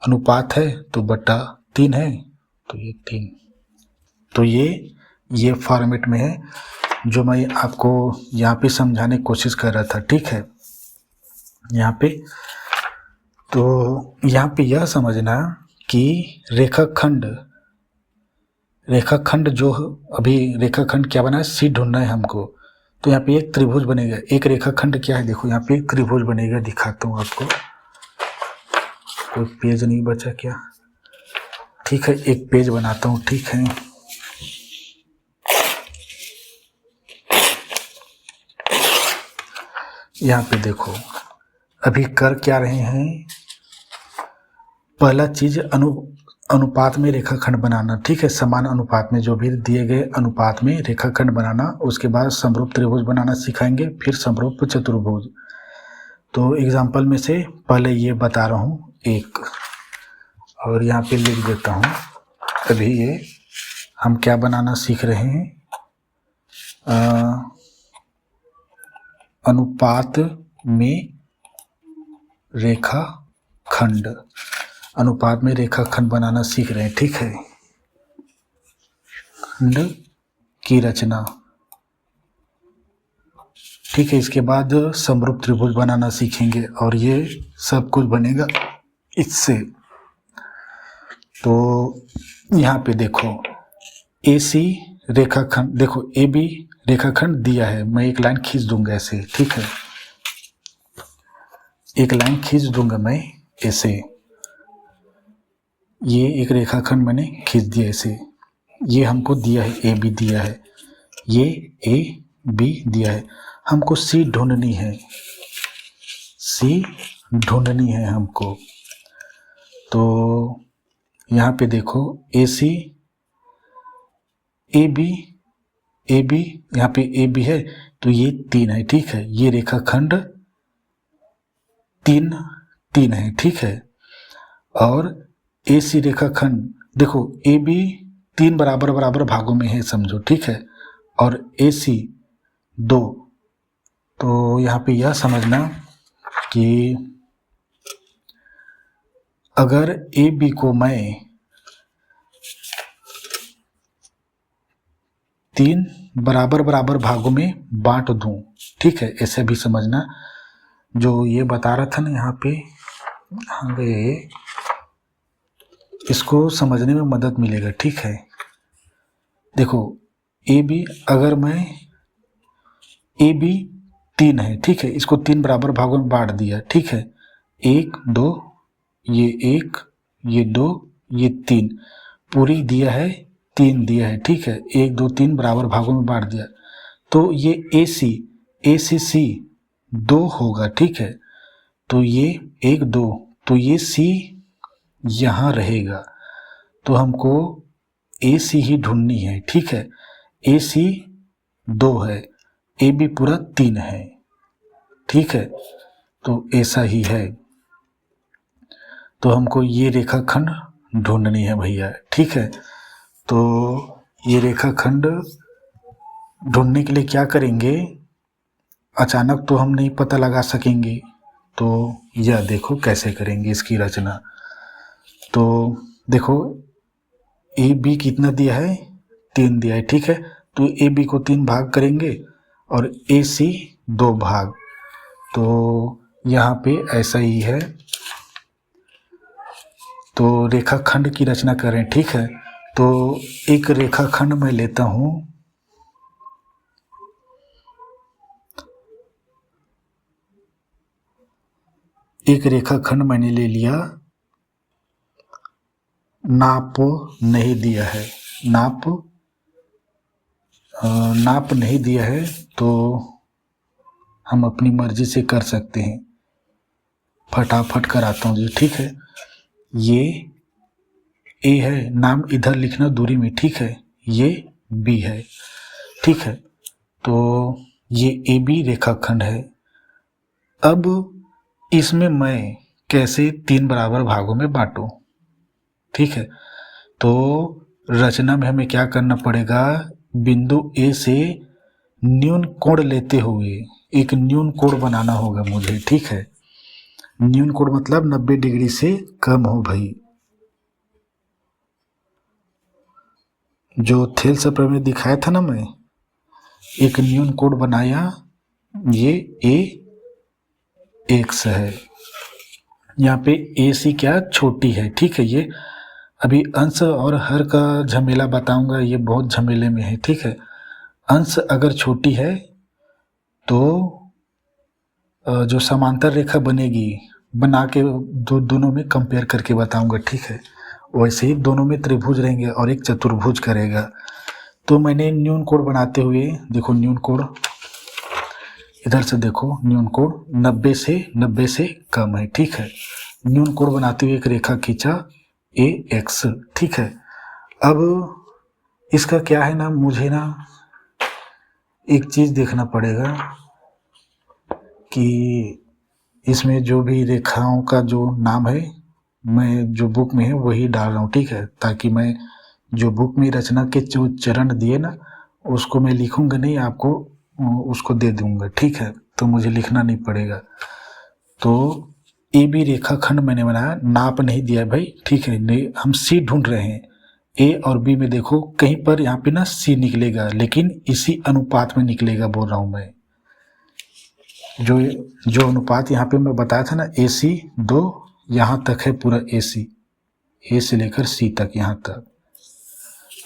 अनुपात है तो बटा 3 है तो ये 3। तो ये फॉर्मेट में है जो मैं आपको यहाँ पे समझाने की कोशिश कर रहा था, ठीक है। यहाँ पे तो यहाँ पे यह समझना कि रेखाखंड जो अभी रेखाखंड क्या बना है, C ढूंढना है हमको। तो यहाँ पे एक त्रिभुज बनेगा, एक रेखाखंड क्या है, देखो यहाँ पे एक त्रिभुज बनेगा, दिखाता हूँ आपको, कोई पेज नहीं बचा क्या, ठीक है, एक पेज बनाता हूँ, ठीक है। यहाँ पे देखो अभी कर क्या रहे हैं, पहला चीज अनुपात में रेखाखंड बनाना, ठीक है, समान अनुपात में, जो भी दिए गए अनुपात में रेखाखंड बनाना। उसके बाद समरूप त्रिभुज बनाना सिखाएंगे, फिर समरूप चतुर्भुज। तो एग्जाम्पल में से पहले ये बता रहा हूँ एक, और यहाँ पे लिख देता हूँ। अभी ये हम क्या बनाना सीख रहे हैं, अनुपात में रेखाखंड, अनुपात में रेखाखंड बनाना सीख रहे हैं, ठीक है। खंड की रचना, ठीक है, इसके बाद समरूप त्रिभुज बनाना सीखेंगे और ये सब कुछ बनेगा इससे। तो यहाँ पे देखो AC रेखाखंड, देखो AB रेखाखंड दिया है, मैं एक लाइन खींच दूंगा ऐसे, ठीक है, एक लाइन खींच दूंगा मैं ऐसे, ये एक रेखाखंड मैंने खींच दिया ऐसे, ये हमको दिया है AB दिया है, ये AB दिया है, हमको C ढूंढनी है, C ढूंढनी है हमको। तो यहाँ पे देखो AC AB यहाँ पे AB है तो ये 3 है, ठीक है, ये रेखाखंड 3 है, ठीक है। और AC रेखाखंड देखो AB 3 बराबर बराबर भागों में है समझो, ठीक है, और AC 2। तो यहाँ पे यह समझना कि अगर AB को मैं 3 बराबर बराबर भागों में बांट दूं, ठीक है, ऐसे भी समझना। जो ये बता रहा था ना यहाँ पे, हमें इसको समझने में मदद मिलेगा, ठीक है। देखो ए बी, अगर मैं ए बी 3 है, ठीक है, इसको 3 बराबर भागों में बांट दिया, ठीक है, 1 2, ये 1, ये 2, ये 3, पूरी दिया है 3 दिया है, ठीक है, 1 2 3 बराबर भागों में बांट दिया, तो ये ए सी सी 2 होगा, ठीक है, तो ये 1 2, तो ये सी यहाँ रहेगा, तो हमको ए सी ही ढूंढनी है, ठीक है, ए सी 2 है, ए बी पूरा 3 है, ठीक है, तो ऐसा ही है, तो हमको ये रेखाखंड ढूंढनी है भैया, ठीक है, तो ये रेखाखंड ढूंढने के लिए क्या करेंगे, अचानक तो हम नहीं पता लगा सकेंगे, तो यह देखो कैसे करेंगे इसकी रचना। तो देखो ए बी कितना दिया है, 3 दिया है, ठीक है, तो ए बी को 3 भाग करेंगे और ए सी 2 भाग, तो यहाँ पे ऐसा ही है, तो रेखाखंड की रचना करें, ठीक है, तो एक रेखाखंड मैं लेता हूँ, एक रेखाखंड मैंने ले लिया, नाप नहीं दिया है, नाप नहीं दिया है, तो हम अपनी मर्जी से कर सकते हैं, फटाफट कराता हूँ जी, ठीक है, ये ए है, नाम इधर लिखना दूरी में, ठीक है, ये बी है, ठीक है, तो ये ए बी रेखाखंड है। अब इसमें मैं कैसे 3 बराबर भागों में बांटूं, ठीक है, तो रचना में हमें क्या करना पड़ेगा, बिंदु ए से न्यून कोण लेते हुए एक न्यून कोण बनाना होगा मुझे, ठीक है, न्यून कोण मतलब 90 डिग्री से कम हो भाई, जो थेल्स प्रमेय दिखाया था ना मैं, एक न्यून कोण बनाया, ये ए एक्स है, यहाँ पे ए सी क्या छोटी है, ठीक है, ये अभी अंश और हर का झमेला बताऊंगा, ये बहुत झमेले में है, ठीक है, अंश अगर छोटी है तो जो समांतर रेखा बनेगी बना के दोनों में कंपेयर करके बताऊंगा, ठीक है, वैसे ही दोनों में त्रिभुज रहेंगे और एक चतुर्भुज करेगा, तो मैंने न्यून कोण बनाते हुए देखो, न्यून कोण इधर से देखो, न्यून कोण 90 से कम है, ठीक है, न्यून कोण बनाते हुए एक रेखा खींचा ए एक्स, ठीक है, अब इसका क्या है ना, मुझे ना एक चीज देखना पड़ेगा कि इसमें जो भी रेखाओं का जो नाम है मैं जो बुक में है वही डाल रहा हूँ, ठीक है, ताकि मैं जो बुक में रचना के जो चरण दिए ना उसको मैं लिखूंगा नहीं, आपको उसको दे दूंगा, ठीक है, तो मुझे लिखना नहीं पड़ेगा। तो ए बी रेखाखंड मैंने बनाया, नाप नहीं दिया भाई, ठीक है, नहीं, हम सी ढूंढ रहे हैं, ए और बी में देखो कहीं पर यहाँ पे ना सी निकलेगा, लेकिन इसी अनुपात में निकलेगा, बोल रहा हूँ मैं, जो अनुपात यहाँ पे मैं बताया था ना, ए सी 2 यहाँ तक है पूरा, ए सी, ए से लेकर सी तक यहाँ तक,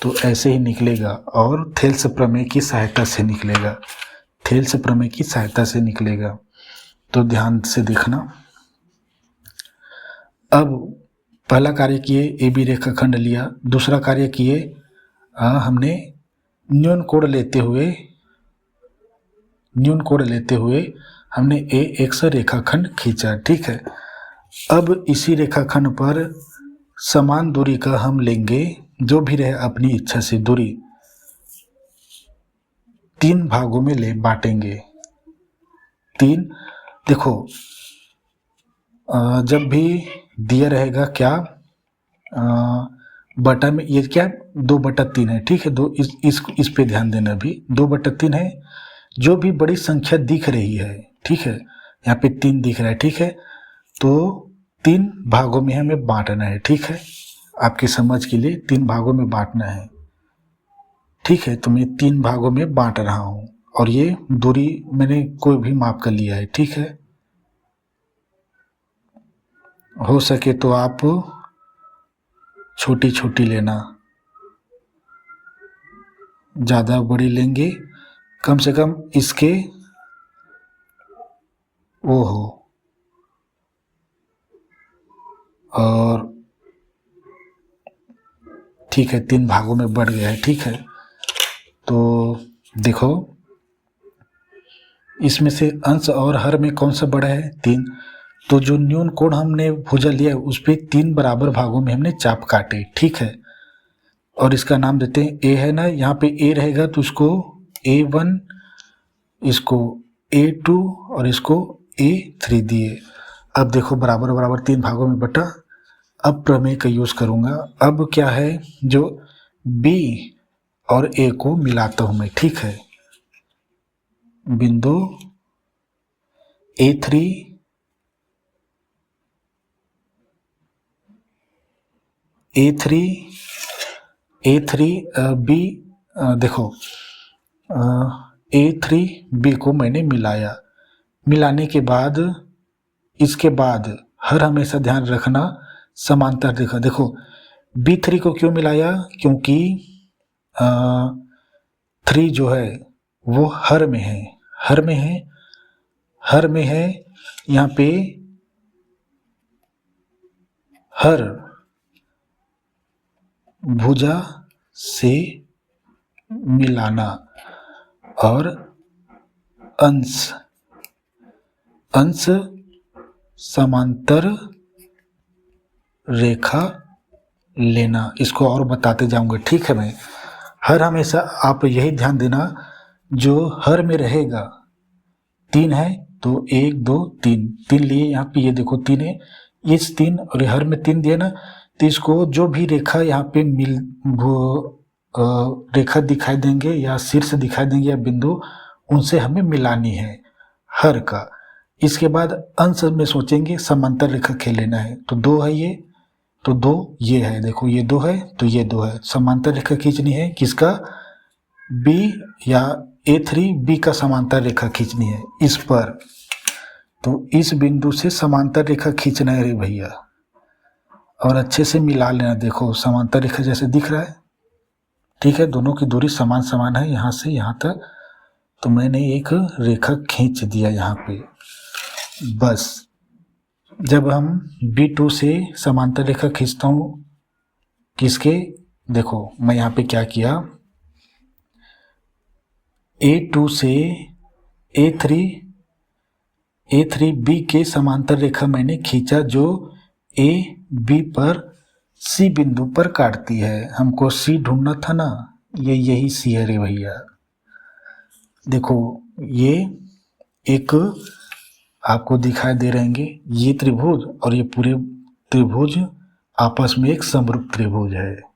तो ऐसे ही निकलेगा और थेल्स प्रमेय की सहायता से निकलेगा, थेल्स प्रमेय की सहायता से निकलेगा, तो ध्यान से देखना। अब पहला कार्य किए, ए बी रेखाखंड लिया, दूसरा कार्य किए, हमने न्यून कोण लेते हुए हमने ए एक्स रेखाखंड खींचा, ठीक है, अब इसी रेखाखंड पर समान दूरी का हम लेंगे, जो भी रहे अपनी इच्छा से दूरी, 3 भागों में बांटेंगे, 3, देखो जब भी दिया रहेगा क्या, बटा में ये क्या 2/3 है, ठीक है, दो इस पे ध्यान देना, भी 2/3 है, जो भी बड़ी संख्या दिख रही है, ठीक है, यहाँ पे 3 दिख रहा है, ठीक है, तो 3 भागों में हमें बांटना है, ठीक है, आपकी समझ के लिए 3 भागों में बांटना है, ठीक है, तो मैं 3 भागों में बांट रहा हूँ, और ये दूरी मैंने कोई भी माप कर लिया है, ठीक है, हो सके तो आप छोटी छोटी लेना, ज़्यादा बड़ी लेंगे, कम से कम इसके वो हो, और ठीक है 3 भागों में बढ़ गया है। ठीक है, तो देखो इसमें से अंश और हर में कौन सा बड़ा है? 3। तो जो न्यून कोण हमने भुजा लिया उस पे 3 बराबर भागों में हमने चाप काटे। ठीक है, और इसका नाम देते हैं ए है ना, यहाँ पे ए रहेगा तो इसको A1, इसको A2 और इसको A3 दिए। अब देखो बराबर बराबर 3 भागों में बटा। अब प्रमेय का यूज करूंगा। अब क्या है, जो B और A को मिलाता हूं मैं। ठीक है, बिंदु A3 B, देखो A3 B को मैंने मिलाया। मिलाने के बाद इसके बाद हर हमेशा ध्यान रखना समांतर रेखा। देखो B3 को क्यों मिलाया? क्योंकि 3 जो है वो हर में है, हर में है। यहाँ पे हर भुजा से मिलाना और अंश समांतर रेखा लेना। इसको और बताते जाऊंगा। ठीक है, मैं हर हमेशा आप यही ध्यान देना, जो हर में रहेगा 3 है तो 1 2 3 लिए। यहाँ पे ये देखो 3 है, इस 3 और हर में 3 दिया ना, तो इसको जो भी रेखा यहाँ पे रेखा दिखाई देंगे या शीर्ष दिखाई देंगे या बिंदु, उनसे हमें मिलानी है हर का। इसके बाद अंश में सोचेंगे समांतर रेखा खेल लेना है। तो 2 है ये, तो 2 ये है, देखो ये 2 है तो ये 2 है। समांतर रेखा खींचनी है किसका? B या A3 B का समांतर रेखा खींचनी है इस पर। तो इस बिंदु से समांतर रेखा खींचना है रे भैया, और अच्छे से मिला लेना। देखो समांतर रेखा जैसे दिख रहा है। ठीक है, दोनों की दूरी समान समान है यहाँ से यहाँ तक। तो मैंने एक रेखा खींच दिया यहाँ पे। बस जब हम B2 से समांतर रेखा खींचता हूँ किसके, देखो मैं यहाँ पे क्या किया, A2 से A3B के समांतर रेखा मैंने खींचा, जो AB पर C बिंदु पर काटती है। हमको C ढूंढना था ना, यही C है रे भैया। देखो ये एक आपको दिखाई दे रहेंगे, ये त्रिभुज और ये पूरे त्रिभुज आपस में एक समरूप त्रिभुज है।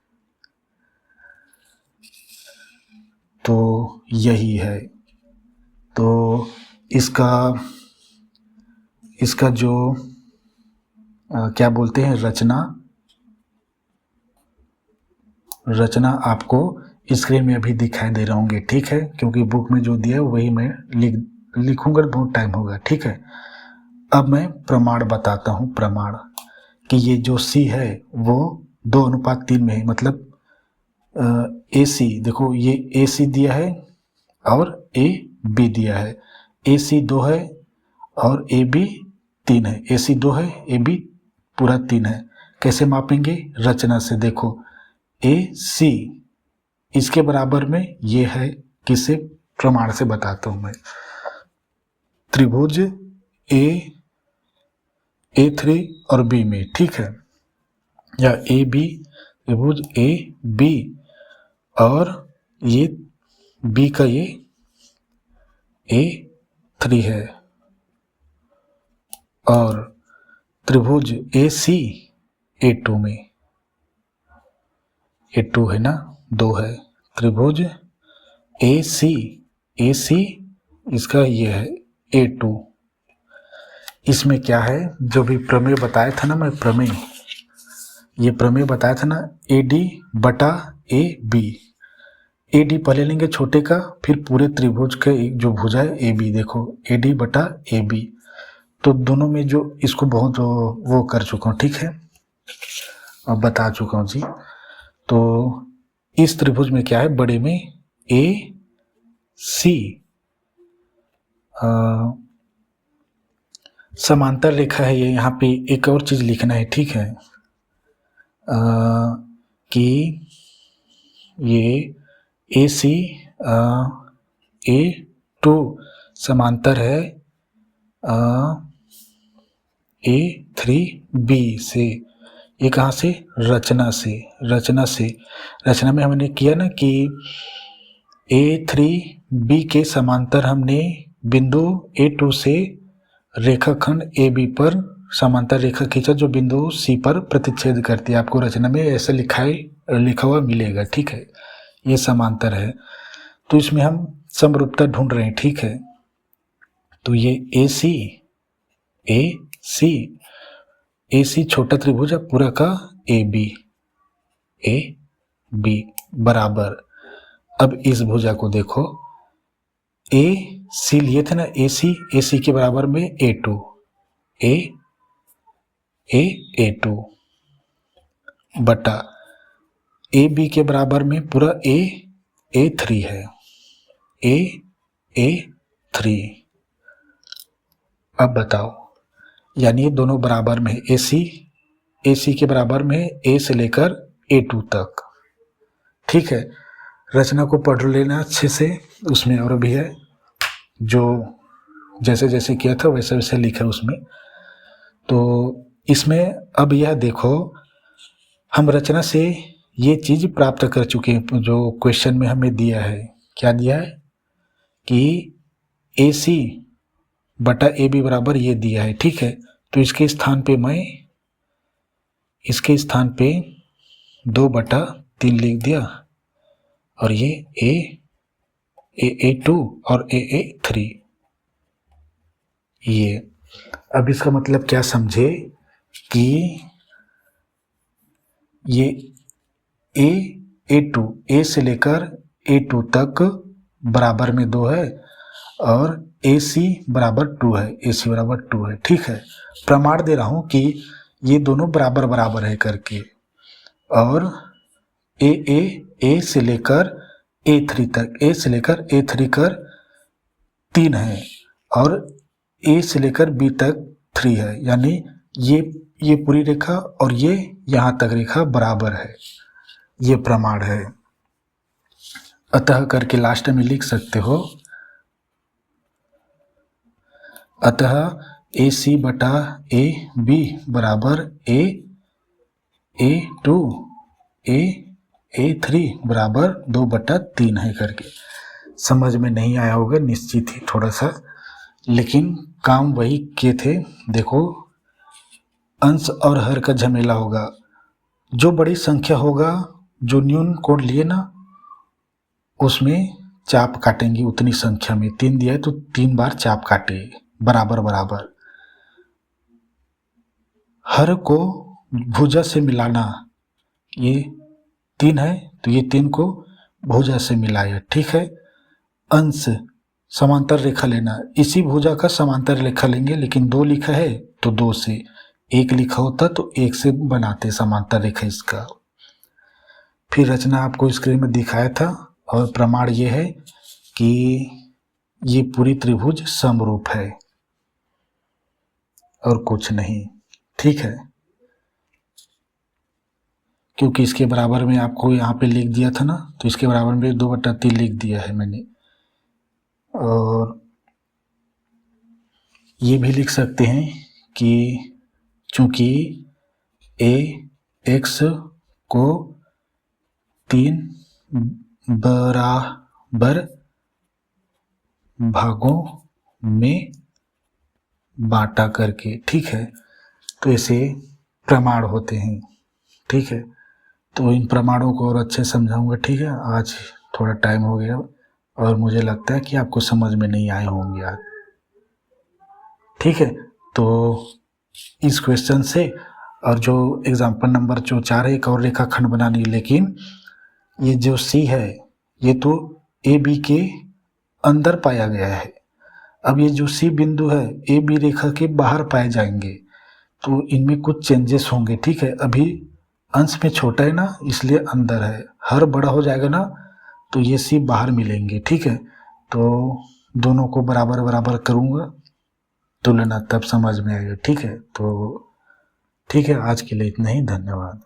तो यही है। तो इसका जो क्या बोलते हैं, रचना आपको स्क्रीन में अभी दिखाई दे रहे होंगे। ठीक है, क्योंकि बुक में जो दिया है वही मैं लिखूंगा, बहुत टाइम होगा। ठीक है, अब मैं प्रमाण बताता हूँ। प्रमाण कि ये जो C है वो 2:3 में है। मतलब AC, देखो ये AC दिया है और AB दिया है। AC 2 है और AB 3 है। AC 2 है, AB पूरा 3 है। कैसे मापेंगे? रचना से। देखो AC इसके बराबर में ये है, किसे? प्रमाण से बताता हूं मैं। त्रिभुज A3 और B में, ठीक है, या AB, त्रिभुज AB और ये B का ये A3 है, और त्रिभुज AC A2 में, A2 है ना, 2 है। त्रिभुज AC इसका ये है A2। इसमें क्या है, जो भी प्रमेय बताया था ना मैं, ये प्रमेय बताया था ना, AD बटा AB। AD पहले लेंगे छोटे का, फिर पूरे त्रिभुज के जो भुजा है AB, देखो AD बटा AB। तो दोनों में जो इसको बहुत वो कर चुका हूँ, ठीक है, अब बता चुका हूँ जी। तो इस त्रिभुज में क्या है, बड़े में ए सी समांतर रेखा है ये। यहाँ पे एक और चीज़ लिखना है, ठीक है, कि ये ए सी A2 समांतर है A3B से। ये कहाँ से? रचना से। रचना में हमने किया ना कि A3B के समांतर हमने बिंदु A2 से रेखाखंड AB पर समांतर रेखा खींचा जो बिंदु C पर प्रतिच्छेद करती है। आपको रचना में ऐसा लिखा हुआ मिलेगा, ठीक है। ये समांतर है, तो इसमें हम समरूपता ढूंढ रहे हैं, ठीक है। तो ये AC छोटा त्रिभुज है पूरा का AB बराबर। अब इस भुजा को देखो, AC लिए थे ना, AC के बराबर में A2 बटा AB के बराबर में पूरा A3 है, A3। अब बताओ, यानी ये दोनों बराबर में है। AC के बराबर में है A से लेकर A2 तक, ठीक है। रचना को पढ़ लेना अच्छे से, उसमें और भी है, जो जैसे जैसे किया था वैसे वैसे लिखा उसमें। तो इसमें अब यह देखो, हम रचना से ये चीज़ प्राप्त कर चुके हैं जो क्वेश्चन में हमें दिया है। क्या दिया है कि AC बटा AB बराबर ये दिया है, ठीक है। तो इसके स्थान पे मैं 2/3 लिख दिया, और ये A2 और A3 ये। अब इसका मतलब क्या समझे कि ये A2 A से लेकर A2 तक बराबर में 2 है, और AC बराबर 2 है, AC बराबर 2 है, ठीक है। प्रमाण दे रहा हूँ कि ये दोनों बराबर बराबर है करके। और A से लेकर A3 तक, A से लेकर A3 कर 3 है, और A से लेकर B तक 3 है, यानी ये पूरी रेखा और ये यहाँ तक रेखा बराबर है। ये प्रमाण है। अतः करके लास्ट में लिख सकते हो, अतः AC बटा AB बराबर A2 A3 बराबर 2/3 है करके। समझ में नहीं आया होगा निश्चित ही थोड़ा सा, लेकिन काम वही किए थे। देखो, अंश और हर का झमेला होगा। जो बड़ी संख्या होगा, जो न्यून कोण लिए ना, उसमें चाप काटेंगे उतनी संख्या में। 3 दिया है तो 3 बार चाप काटे, बराबर बराबर। हर को भुजा से मिलाना, ये 3 है तो ये 3 को भुजा से मिलाया, ठीक है। अंश समांतर रेखा लेना, इसी भुजा का समांतर रेखा लेंगे, लेकिन 2 लिखा है तो 2 से, 1 लिखा होता तो 1 से बनाते समांतर रेखा इसका। फिर रचना आपको स्क्रीन में दिखाया था, और प्रमाण ये है कि ये पूरी त्रिभुज समरूप है और कुछ नहीं, ठीक है। क्योंकि इसके बराबर में आपको यहाँ पे लिख दिया था ना, तो इसके बराबर में 2/3 लिख दिया है मैंने। और ये भी लिख सकते हैं कि चूंकि AX को 3 बराबर भागों में बांटा करके, ठीक है। तो ऐसे प्रमाण होते हैं, ठीक है। तो इन प्रमाणों को और अच्छे समझाऊंगा, ठीक है। आज थोड़ा टाइम हो गया और मुझे लगता है कि आपको समझ में नहीं आए होंगे आज, ठीक है। तो इस क्वेश्चन से, और जो एग्जाम्पल नंबर जो 4 है, एक और रेखाखंड बनानी है, लेकिन ये जो C है ये तो AB के अंदर पाया गया है। अब ये जो C बिंदु है AB रेखा के बाहर पाए जाएंगे, तो इनमें कुछ चेंजेस होंगे, ठीक है। अभी अंश में छोटा है ना, इसलिए अंदर है। हर बड़ा हो जाएगा ना, तो ये सी बाहर मिलेंगे, ठीक है। तो दोनों को बराबर बराबर करूँगा तुलना, तब समझ में आएगा, ठीक है। तो ठीक है, आज के लिए इतना ही, धन्यवाद।